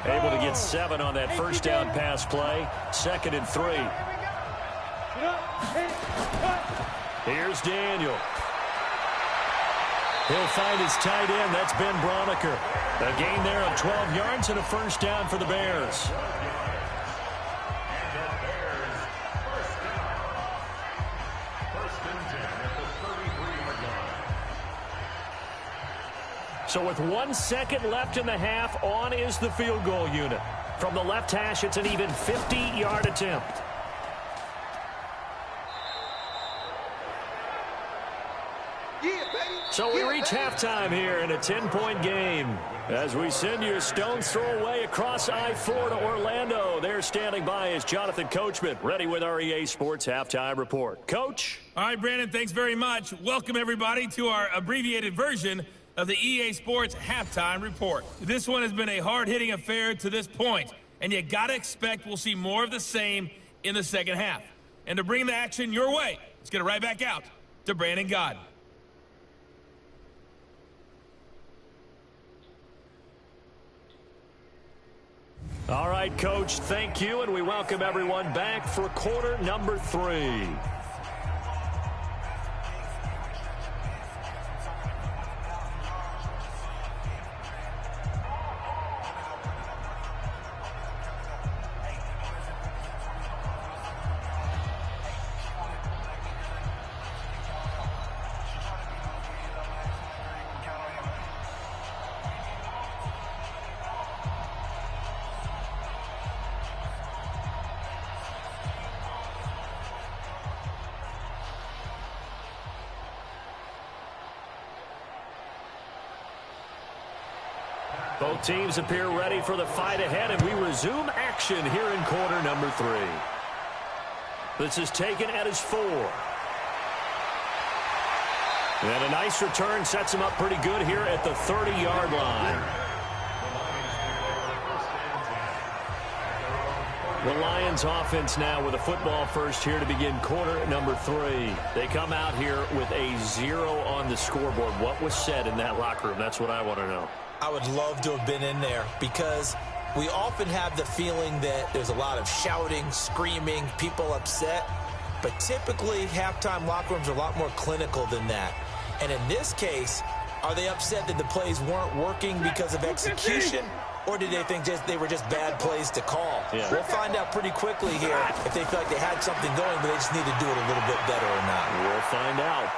Able to get 7 on that first down pass play. 2nd and 3. Here's Daniel. He'll find his tight end. That's Ben Braunecker. A gain there of 12 yards and a first down for the Bears. So with 1 second left in the half, on is the field goal unit. From the left hash, it's an even 50-yard attempt. So we reach halftime here in a 10-point game. As we send you a stone's throw away across I-4 to Orlando. There standing by is Jonathan Coachman, ready with our EA Sports Halftime Report. Coach? All right, Brandon, thanks very much. Welcome, everybody, to our abbreviated version of the EA Sports Halftime Report. This one has been a hard-hitting affair to this point, and you got to expect we'll see more of the same in the second half. And to bring the action your way, let's get it right back out to Brandon Gaudin. All right, Coach, thank you, and we welcome everyone back for quarter number 3. Both teams appear ready for the fight ahead, and we resume action here in quarter number 3. This is taken at his 4. And a nice return sets him up pretty good here at the 30-yard line. The Lions offense now with a football first here to begin quarter number 3. They come out here with a 0 on the scoreboard. What was said in that locker room? That's what I want to know. I would love to have been in there because we often have the feeling that there's a lot of shouting, screaming, people upset. But typically, halftime locker rooms are a lot more clinical than that. And in this case, are they upset that the plays weren't working because of execution? Or did they think they were just bad plays to call? Yeah. We'll find out pretty quickly here if they feel like they had something going, but they just need to do it a little bit better or not. We'll find out.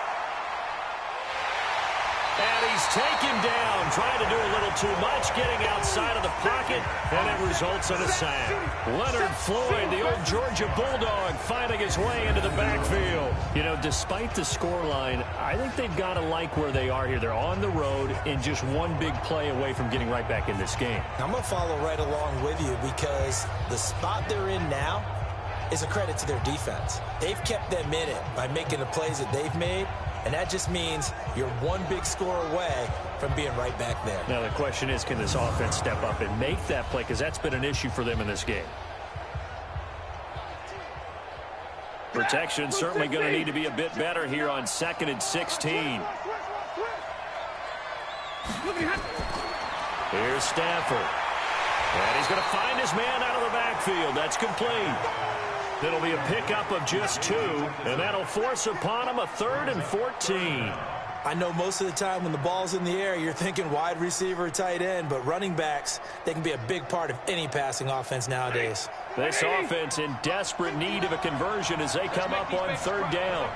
And he's taken down, trying to do a little too much, getting outside of the pocket, and it results in a sack. Leonard Floyd, the old Georgia Bulldog, finding his way into the backfield. You know, despite the scoreline, I think they've got to like where they are here. They're on the road and just one big play away from getting right back in this game. I'm going to follow right along with you because the spot they're in now is a credit to their defense. They've kept them in it by making the plays that they've made. And that just means you're one big score away from being right back there. Now the question is, can this offense step up and make that play? Because that's been an issue for them in this game. Protection certainly going to need to be a bit better here on 2nd and 16. Here's Stafford. And he's going to find his man out of the backfield. That's complete. It'll be a pickup of just 2, and that'll force upon him a 3rd and 14. I know most of the time when the ball's in the air, you're thinking wide receiver, tight end, but running backs, they can be a big part of any passing offense nowadays. This offense in desperate need of a conversion as they come up on 3rd down.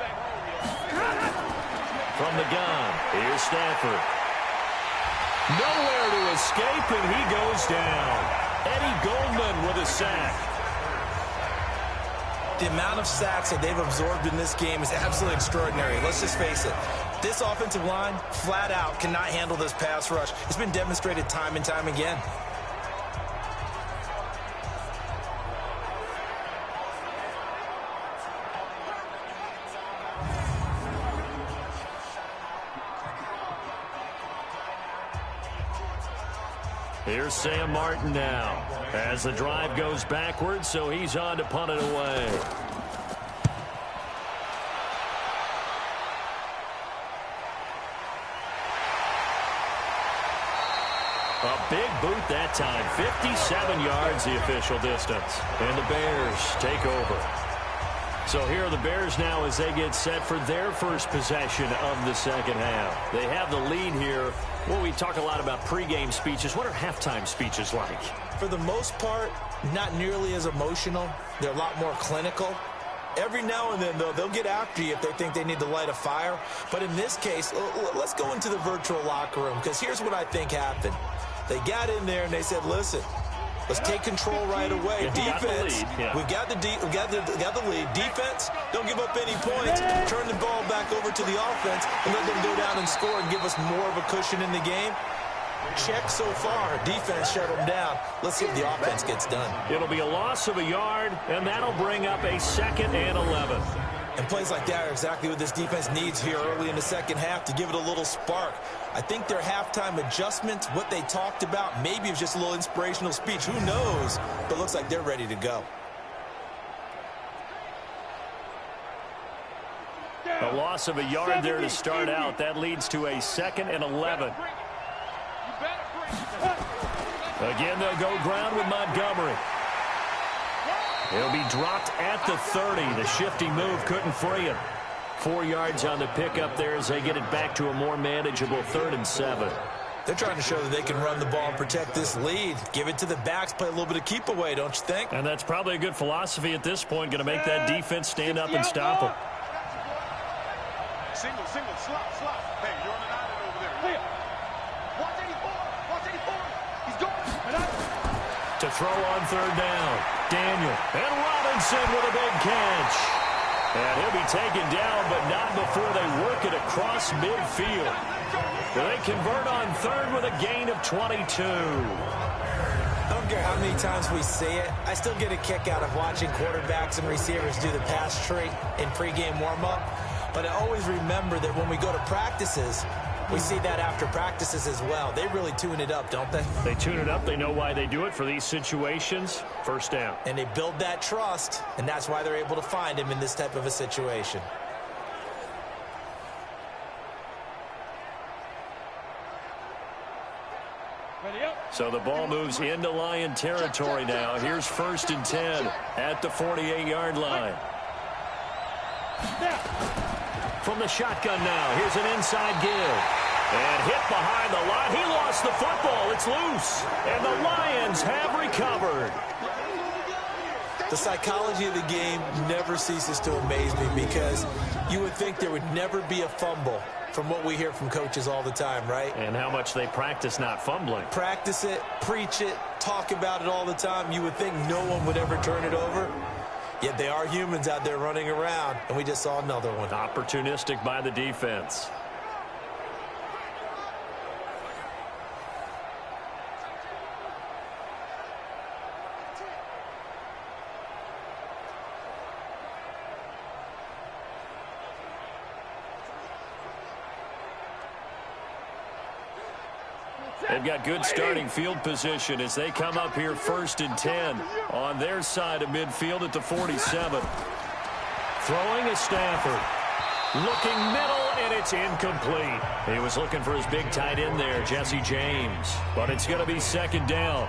From the gun, here's Stafford. Nowhere to escape, and he goes down. Eddie Goldman with a sack. The amount of sacks that they've absorbed in this game is absolutely extraordinary. Let's just face it. This offensive line, flat out, cannot handle this pass rush. It's been demonstrated time and time again. Here's Sam Martin now as the drive goes backwards, so he's on to punt it away. A big boot that time. 57 yards the official distance. And the Bears take over. So here are the Bears now as they get set for their first possession of the second half. They have the lead here. Well, we talk a lot about pregame speeches. What are halftime speeches like? For the most part, not nearly as emotional. They're a lot more clinical. Every now and then, though, they'll get after you if they think they need to light a fire. But in this case, let's go into the virtual locker room, because here's what I think happened. They got in there and they said, listen, let's take control right away. Defense, we've got the lead. Defense, don't give up any points. Turn the ball back over to the offense and let them go down and score and give us more of a cushion in the game. Check so far. Defense shut them down. Let's see if the offense gets done. It'll be a loss of a yard, and that'll bring up a 2nd and 11. And plays like that are exactly what this defense needs here early in the second half to give it a little spark. I think their halftime adjustments, what they talked about, maybe it was just a little inspirational speech. Who knows? But it looks like they're ready to go. A loss of a yard there to start out. That leads to a 2nd and 11. Again, they'll go ground with Montgomery. He'll be dropped at the 30. The shifty move couldn't free him. 4 yards on the pickup there as they get it back to a more manageable 3rd and 7. They're trying to show that they can run the ball and protect this lead. Give it to the backs, play a little bit of keep away, don't you think? And that's probably a good philosophy at this point. Going to make that defense stand up and stop them. Single, slot. Hey, you're on an island over there. Leah. Watch 84. He's going. To throw on 3rd down. Daniel. And Robinson with a big catch. And he'll be taken down, but not before they work it across across midfield. They convert on third with a gain of 22. I don't care how many times we say it, I still get a kick out of watching quarterbacks and receivers do the pass trait in pregame warm-up. But I always remember that when we go to practices, we see that after practices as well. They really tune it up, don't they? They tune it up. They know why they do it for these situations. First down. And they build that trust, and that's why they're able to find him in this type of a situation. So the ball moves into Lion territory now. Here's 1st and 10 at the 48-yard line. From the shotgun now, here's an inside give. And hit behind the line. He lost the football. It's loose. And the Lions have recovered. The psychology of the game never ceases to amaze me because you would think there would never be a fumble from what we hear from coaches all the time, right? And how much they practice not fumbling. Practice it, preach it, talk about it all the time. You would think no one would ever turn it over. Yet they are humans out there running around, and we just saw another one. Opportunistic by the defense. They've got good starting field position as they come up here 1st and 10 on their side of midfield at the 47. Throwing is Stafford. Looking middle, and it's incomplete. He was looking for his big tight end there, Jesse James. But it's going to be 2nd down.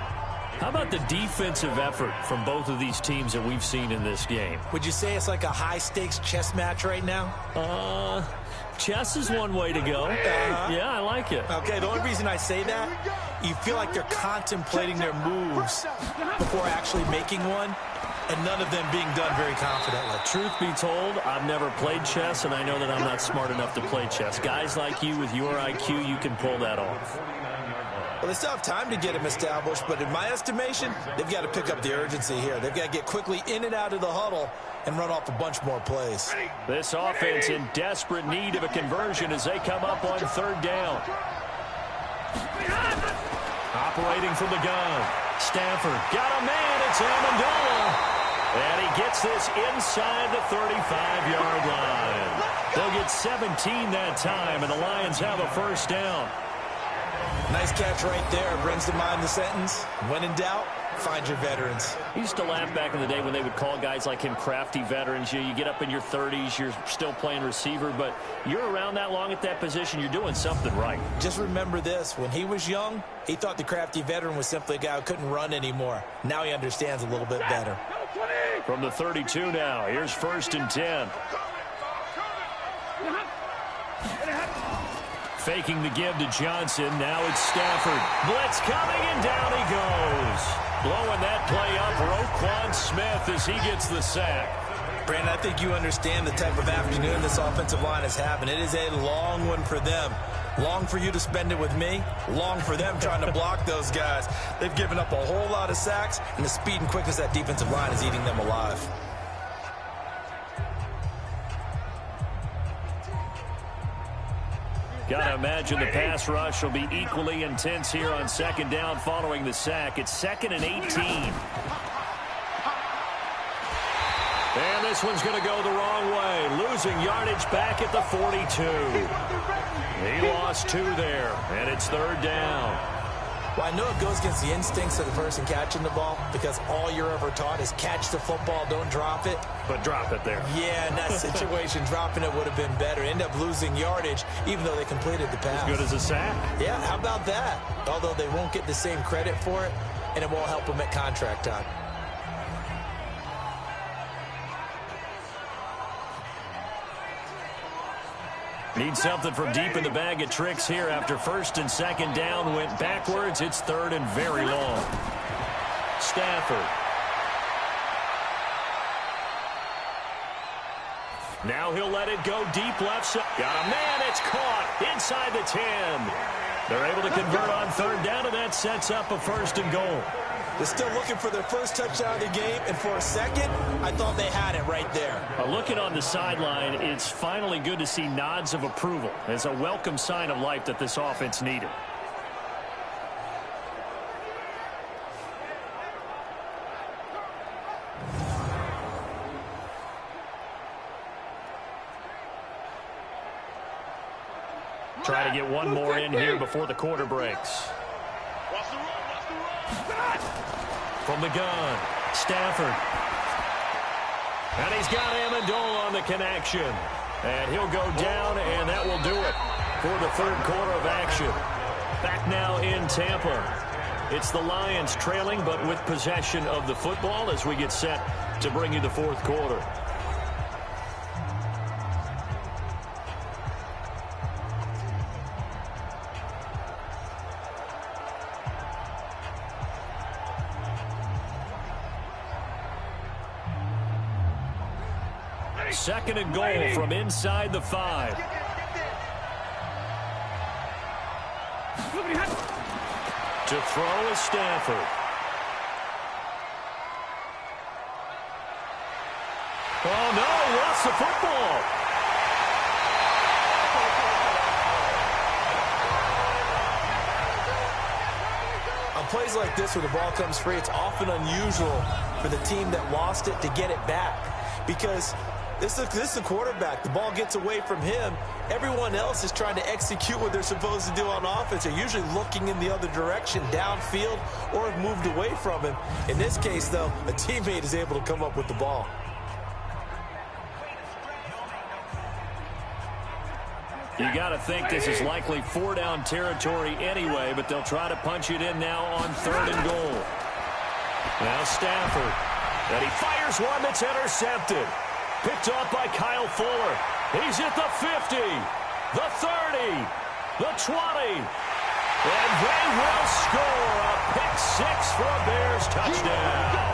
How about the defensive effort from both of these teams that we've seen in this game? Would you say it's like a high-stakes chess match right now? Chess is one way to go. Yeah, I like it. Okay, the only reason I say that, you feel like they're contemplating their moves before actually making one, and none of them being done very confidently. Truth be told, I've never played chess, and I know that I'm not smart enough to play chess. Guys like you with your IQ, you can pull that off. Well, they still have time to get him established, but in my estimation, they've got to pick up the urgency here. They've got to get quickly in and out of the huddle and run off a bunch more plays. This offense in desperate need of a conversion as they come up on 3rd down. Operating from the gun. Stafford got a man. It's Amendola. And he gets this inside the 35-yard line. They'll get 17 that time, and the Lions have a 1st down. Nice catch right there. Brings to mind the sentence, when in doubt, find your veterans. I used to laugh back in the day when they would call guys like him crafty veterans. You get up in your 30s, you're still playing receiver, but you're around that long at that position, you're doing something right. Just remember this. When he was young, he thought the crafty veteran was simply a guy who couldn't run anymore. Now he understands a little bit better. From the 32 now, here's 1st and 10. Faking the give to Johnson. Now it's Stafford. Blitz coming, and down he goes. Blowing that play up, Roquan Smith as he gets the sack. Brandon, I think you understand the type of afternoon this offensive line is having. It is a long one for them. Long for you to spend it with me. Long for them trying to block those guys. They've given up a whole lot of sacks, and the speed and quickness of that defensive line is eating them alive. Gotta imagine the pass rush will be equally intense here on 2nd down following the sack. It's 2nd and 18. And this one's going to go the wrong way. Losing yardage back at the 42. He lost 2 there, and it's 3rd down. Well, I know it goes against the instincts of the person catching the ball because all you're ever taught is catch the football, don't drop it. But drop it there. Yeah, in that situation, dropping it would have been better. End up losing yardage, even though they completed the pass. As good as a sack. Yeah, how about that? Although they won't get the same credit for it, and it won't help them at contract time. Need something from deep in the bag of tricks here after 1st and 2nd down went backwards. It's 3rd and very long. Stafford. Now he'll let it go deep left side. Got a man. It's caught inside the 10. They're able to convert on 3rd down, and that sets up a 1st and goal. They're still looking for their first touchdown of the game, and for a second, I thought they had it right there. Looking on the sideline, it's finally good to see nods of approval as a welcome sign of life that this offense needed. Try to get one more in here before the quarter breaks. From the gun, Stafford. And he's got Amendola on the connection. And he'll go down, and that will do it for the third quarter of action. Back now in Tampa. It's the Lions trailing, but with possession of the football as we get set to bring you the fourth quarter. Second and goal from inside the 5. To throw is Stafford. Oh, no, he lost the football. On plays like this where the ball comes free, it's often unusual for the team that lost it to get it back because this is the quarterback. The ball gets away from him. Everyone else is trying to execute what they're supposed to do on offense. They're usually looking in the other direction, downfield, or have moved away from him. In this case, though, a teammate is able to come up with the ball. You got to think this is likely four-down territory anyway, but they'll try to punch it in now on third and goal. Now Stafford. And he fires one that's intercepted. Picked off by Kyle Fuller. He's at the 50, the 30, the 20. And they will score a pick six for a Bears touchdown.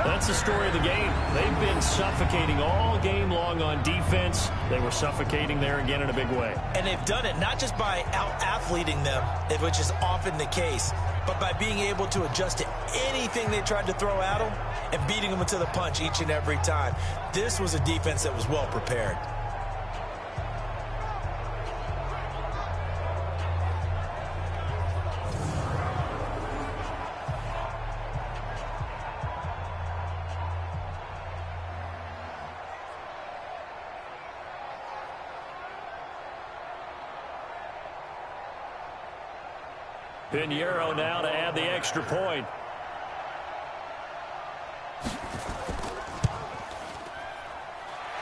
That's the story of the game. They've been suffocating all game long on defense. They were suffocating there again in a big way. And they've done it not just by out-athleting them, which is often the case, but by being able to adjust to anything they tried to throw at them and beating them into the punch each and every time. This was a defense that was well prepared. Pinheiro now to add the extra point.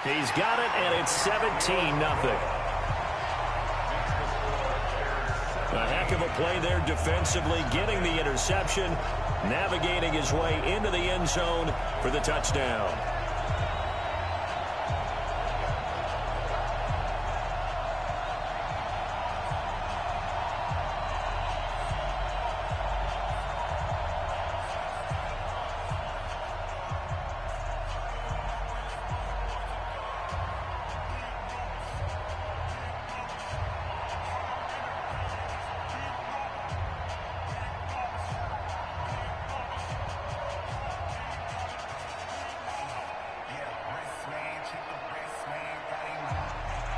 He's got it, and it's 17-0. A heck of a play there defensively, getting the interception, navigating his way into the end zone for the touchdown.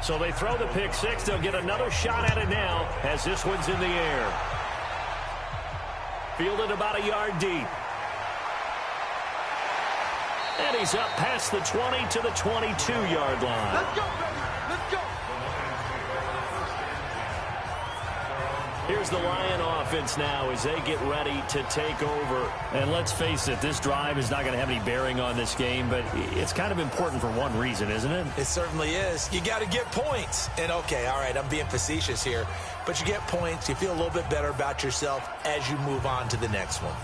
So they throw the pick six. They'll get another shot at it now as this one's in the air. Fielded about a yard deep. And he's up past the 20 to the 22-yard line. Let's go, baby. Let's go. Here's the Lion offense now as they get ready to take over. And let's face it, this drive is not going to have any bearing on this game, but it's kind of important for one reason, isn't it? It certainly is. You got to get points. And, okay, all right, I'm being facetious here, but you get points. You feel a little bit better about yourself as you move on to the next one.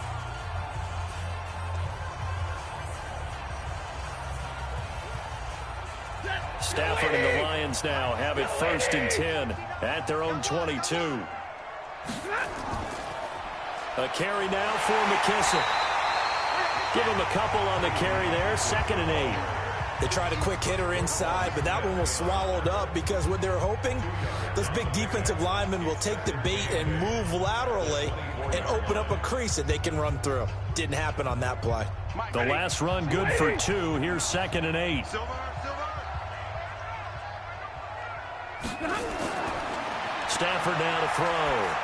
Stafford and the Lions now have it 1st and 10 at their own 22. A carry now for McKissick. Give him a couple on the carry there. 2nd and 8. They tried a quick hitter inside, but that one was swallowed up because what they're hoping, those big defensive linemen will take the bait and move laterally and open up a crease that they can run through. Didn't happen on that play. The last run good for 2. Here's 2nd and 8. Stafford now to throw.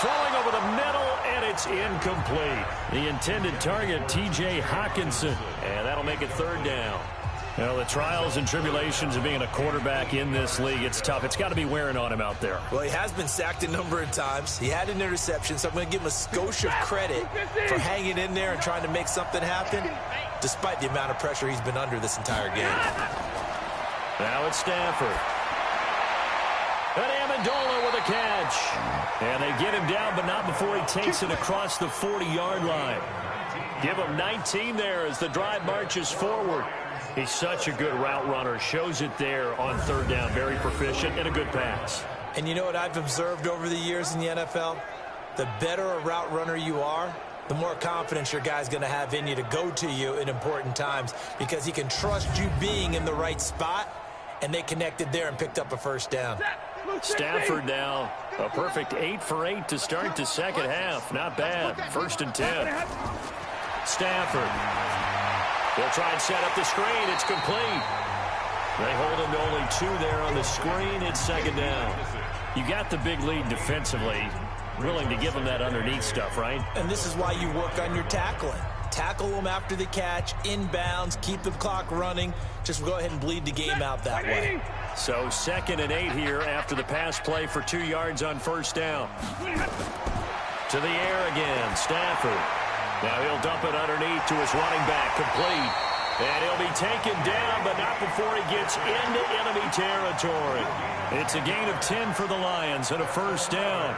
Throwing over the middle, and it's incomplete. The intended target, T.J. Hawkinson, and that'll make it 3rd down. Well, the trials and tribulations of being a quarterback in this league, it's tough. It's got to be wearing on him out there. Well, he has been sacked a number of times. He had an interception, so I'm going to give him a skosh of credit for hanging in there and trying to make something happen, despite the amount of pressure he's been under this entire game. Now it's Stafford. And Amendola with a catch. And they get him down, but not before he takes it across the 40-yard line. Give him 19 there as the drive marches forward. He's such a good route runner. Shows it there on 3rd down. Very proficient and a good pass. And you know what I've observed over the years in the NFL? The better a route runner you are, the more confidence your guy's going to have in you to go to you in important times because he can trust you being in the right spot, and they connected there and picked up a 1st down. Stafford now, a perfect 8 for 8 to start the 2nd half. Not bad. 1st and 10. Stafford. They'll try and set up the screen. It's complete. They hold him to only 2 there on the screen. It's 2nd down. You got the big lead defensively. Willing to give him that underneath stuff, right? And this is why you work on your tackling. Tackle them after the catch, inbounds, keep the clock running. Just go ahead and bleed the game out that way. So 2nd and 8 here after the pass play for 2 yards on 1st down. To the air again, Stafford. Now he'll dump it underneath to his running back, complete. And he'll be taken down, but not before he gets into enemy territory. It's a gain of 10 for the Lions and a 1st down.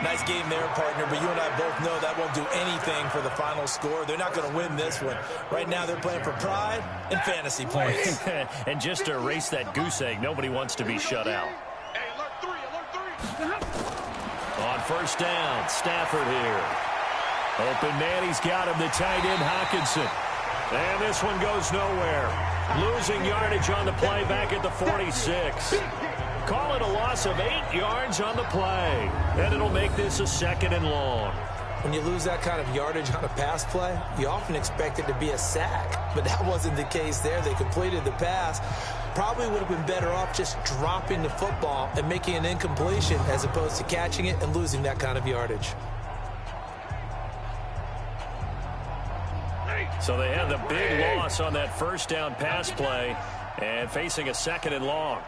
Nice game there, partner, but you and I both know that won't do anything for the final score. They're not going to win this one. Right now they're playing for pride and fantasy points. And just to erase that goose egg, nobody wants to be shut out. Hey, alert 3, alert 3. On 1st down, Stafford here. Open man, he's got him, the tight end, Hawkinson. And this one goes nowhere. Losing yardage on the play back at the 46. Call it a loss of 8 yards on the play. And it'll make this a 2nd and long. When you lose that kind of yardage on a pass play, you often expect it to be a sack. But that wasn't the case there. They completed the pass. Probably would have been better off just dropping the football and making an incompletion as opposed to catching it and losing that kind of yardage. So they had the big loss on that 1st down pass play and facing a 2nd and long.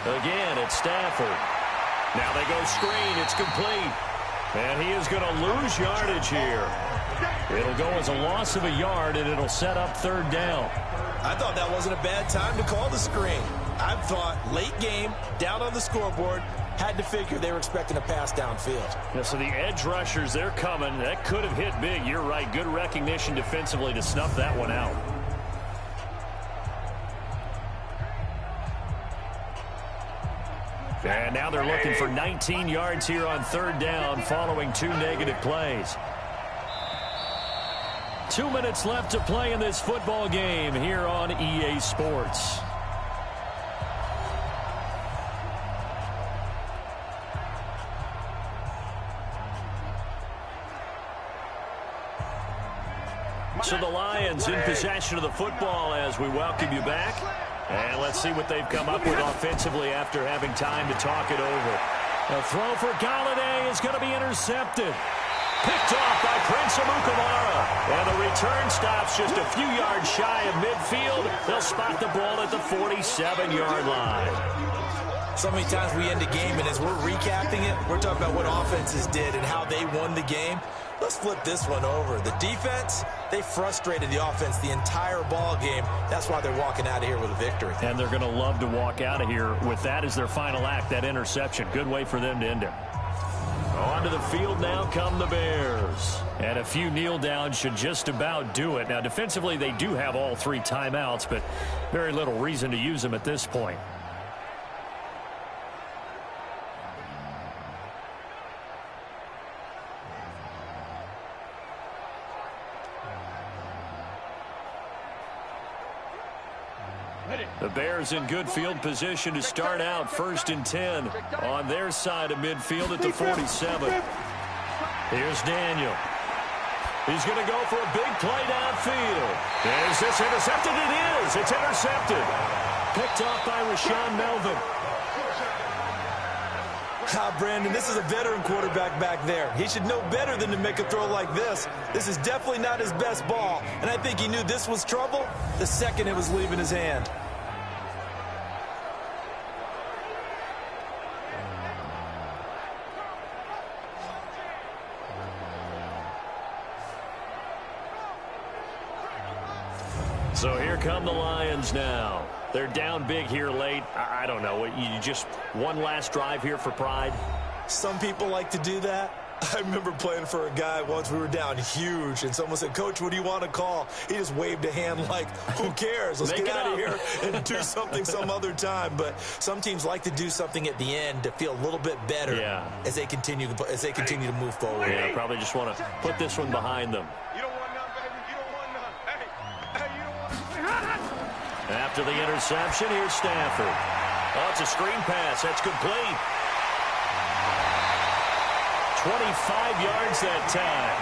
Again, it's Stafford. Now they go screen. It's complete. And he is going to lose yardage here. It'll go as a loss of a yard, and it'll set up 3rd down. I thought that wasn't a bad time to call the screen. I thought late game, down on the scoreboard, had to figure they were expecting a pass downfield. Yeah, so the edge rushers, they're coming. That could have hit big. You're right. Good recognition defensively to snuff that one out. And now they're looking for 19 yards here on 3rd down following 2 negative plays. 2 minutes left to play in this football game here on EA Sports. So the Lions in possession of the football as we welcome you back. And let's see what they've come up with offensively after having time to talk it over. A throw for Galladay is going to be intercepted. Picked off by Prince Amukamara. And the return stops just a few yards shy of midfield. They'll spot the ball at the 47-yard line. So many times we end a game, and as we're recapping it, we're talking about what offenses did and how they won the game. Let's flip this one over. The defense, they frustrated the offense the entire ball game. That's why they're walking out of here with a victory. And they're going to love to walk out of here with that as their final act, that interception. Good way for them to end it. Onto the field now come the Bears. And a few kneel downs should just about do it. Now, defensively, they do have all 3 timeouts, but very little reason to use them at this point. The Bears in good field position to start out 1st and 10 on their side of midfield at the 47. Here's Daniel. He's going to go for a big play downfield. Is this intercepted? It is. It's intercepted. Picked off by Rashaan Melvin. Brandon, this is a veteran quarterback back there. He should know better than to make a throw like this. This is definitely not his best ball, and I think he knew this was trouble the second it was leaving his hand. So here come the Lions now. They're down big here late. I don't know. You just one last drive here for pride? Some people like to do that. I remember playing for a guy once. We were down huge, and someone said, "Coach, what do you want to call?" He just waved a hand like, who cares? Let's get out of here and do something some other time. But some teams like to do something at the end to feel a little bit better as they continue to move forward. Yeah, probably just want to put this one behind them. You don't want none, baby. You don't want none. Hey, you don't want After the interception, here's Stafford. Oh, it's a screen pass. That's complete. 25 yards that time.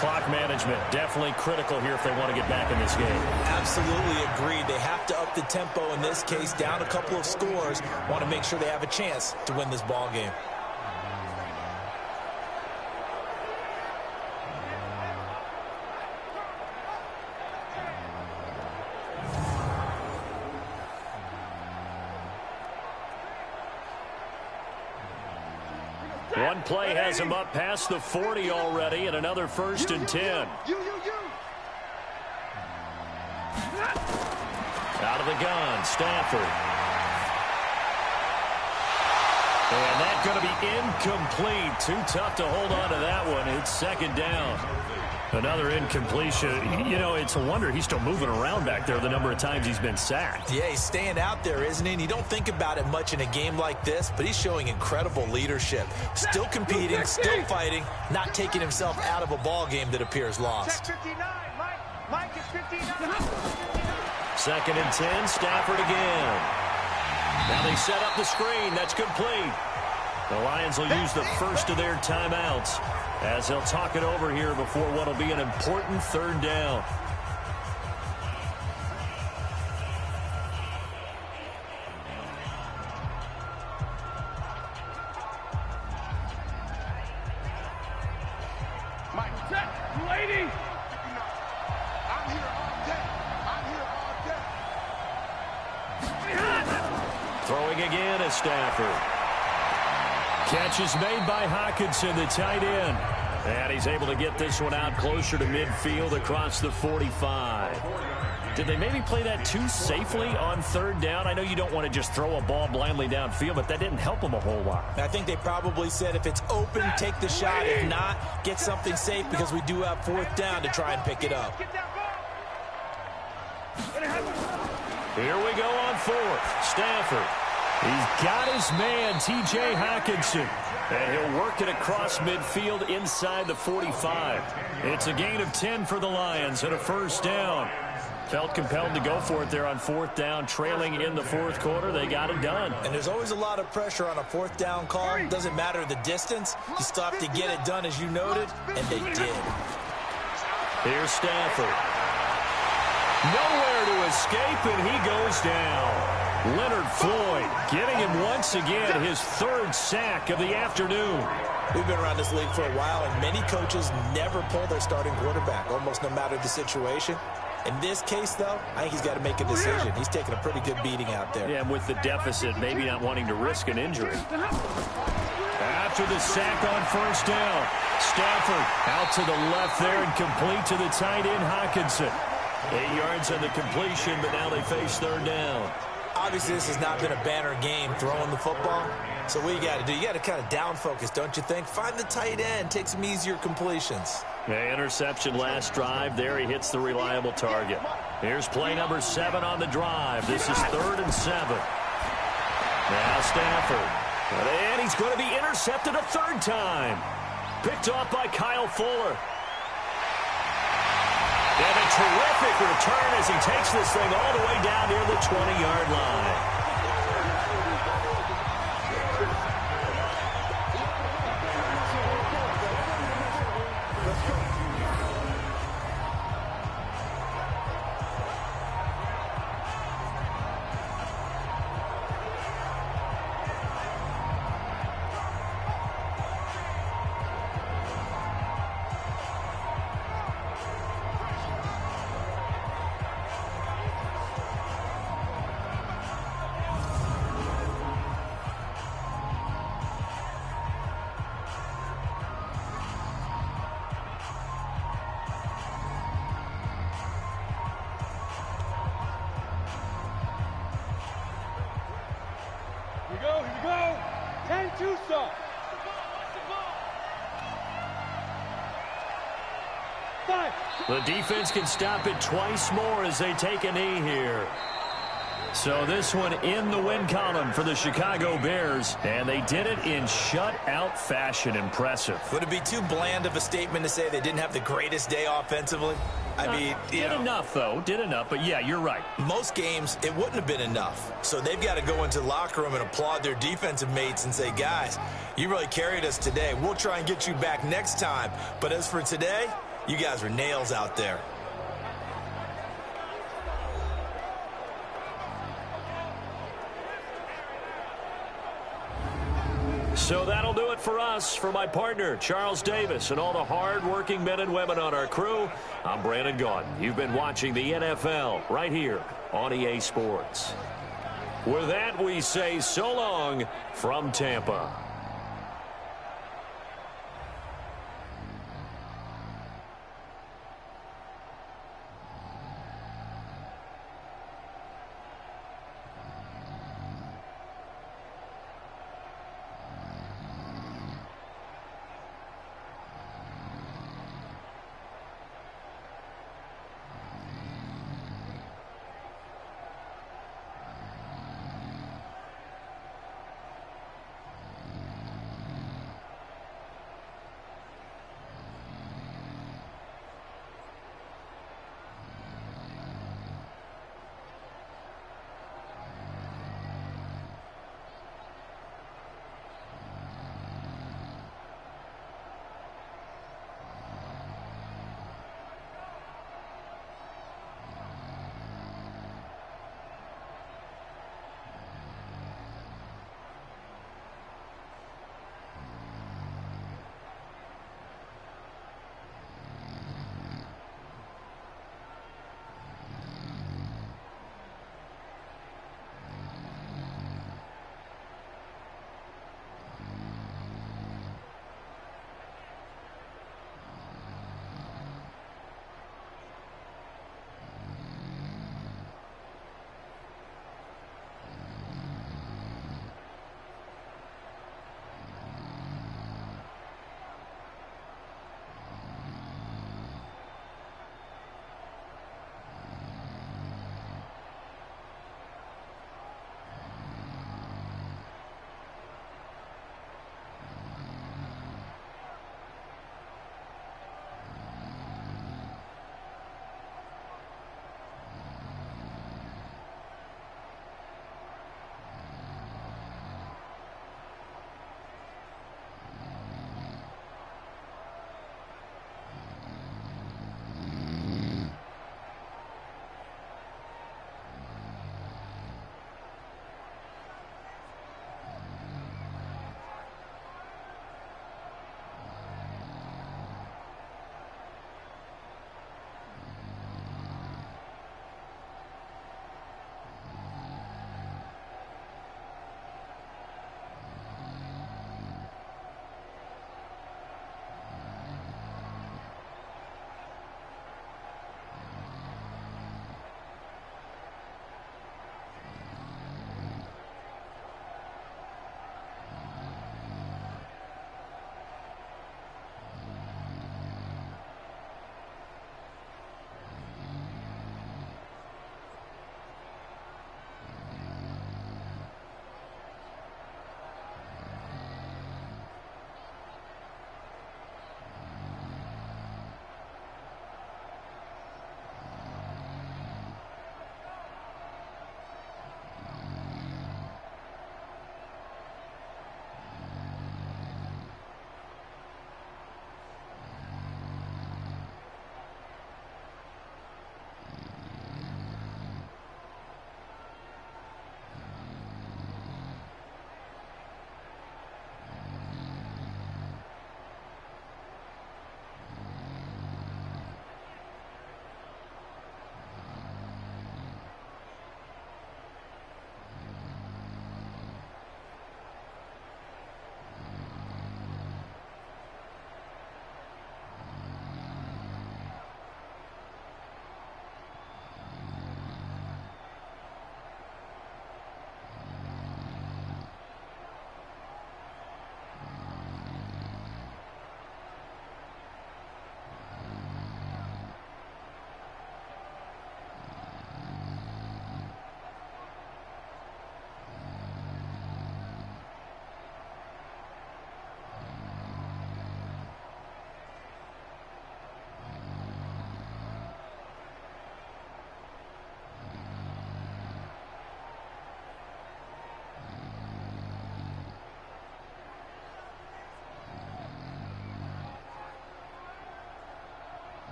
Clock management, definitely critical here if they want to get back in this game. Absolutely agreed. They have to up the tempo in this case, down a couple of scores. Want to make sure they have a chance to win this ball game. One play has him up past the 40 already, and another 1st and 10. Out of the gun, Stafford. And that's going to be incomplete. Too tough to hold on to that one. It's 2nd down. Another incompletion. You know, it's a wonder he's still moving around back there the number of times he's been sacked. Yeah, he's staying out there, isn't he? And you don't think about it much in a game like this, but he's showing incredible leadership. Still competing, still fighting, not taking himself out of a ball game that appears lost. 59, Mike is 59. 2nd and 10, Stafford again. Now they set up the screen. That's complete. The Lions will use the first of their timeouts as they'll talk it over here before what will be an important 3rd down. Mike, check, lady. I'm here all day. I'm here all day. Throwing again is Stafford. Catch is made by Hockenson, the tight end. And he's able to get this one out closer to midfield across the 45. Did they maybe play that too safely on 3rd down? I know you don't want to just throw a ball blindly downfield, but that didn't help them a whole lot. I think they probably said if it's open, take the shot. If not, get something safe because we do have 4th down to try and pick it up. Here we go on 4th. Stafford. He's got his man, T.J. Hockenson. And he'll work it across midfield inside the 45. It's a gain of 10 for the Lions and a 1st down. Felt compelled to go for it there on 4th down, trailing in the 4th quarter. They got it done. And there's always a lot of pressure on a 4th down call. Doesn't matter the distance. You still have to get it done, as you noted, and they did. Here's Stafford. Nowhere to escape, and he goes down. Leonard Floyd getting him once again his 3rd sack of the afternoon. We've been around this league for a while, and many coaches never pull their starting quarterback, almost no matter the situation. In this case, though, I think he's got to make a decision. He's taking a pretty good beating out there. Yeah, and with the deficit, maybe not wanting to risk an injury. After the sack on 1st down, Stafford out to the left there and complete to the tight end, Hockenson. 8 yards on the completion, but now they face 3rd down. Obviously, this has not been a banner game throwing the football. So what you got to do, you got to kind of down focus, don't you think? Find the tight end, take some easier completions. The interception last drive. There he hits the reliable target. Here's play number 7 on the drive. This is 3rd and 7. Now Stafford. And he's going to be intercepted a 3rd time. Picked off by Kyle Fuller. And the terrific return as he takes this thing all the way down near the 20-yard line. Here we go. 10-2 stop. The defense can stop it twice more as they take a knee here. So this one in the win column for the Chicago Bears, and they did it in shutout fashion. Impressive. Would it be too bland of a statement to say they didn't have the greatest day offensively? I mean, did enough, though. Did enough, but yeah, you're right. Most games, it wouldn't have been enough. So they've got to go into the locker room and applaud their defensive mates and say, guys, you really carried us today. We'll try and get you back next time. But as for today, you guys are nails out there. So that'll do it for us. For my partner, Charles Davis, and all the hard-working men and women on our crew, I'm Brandon Gaudin. You've been watching the NFL right here on EA Sports. With that, we say so long from Tampa.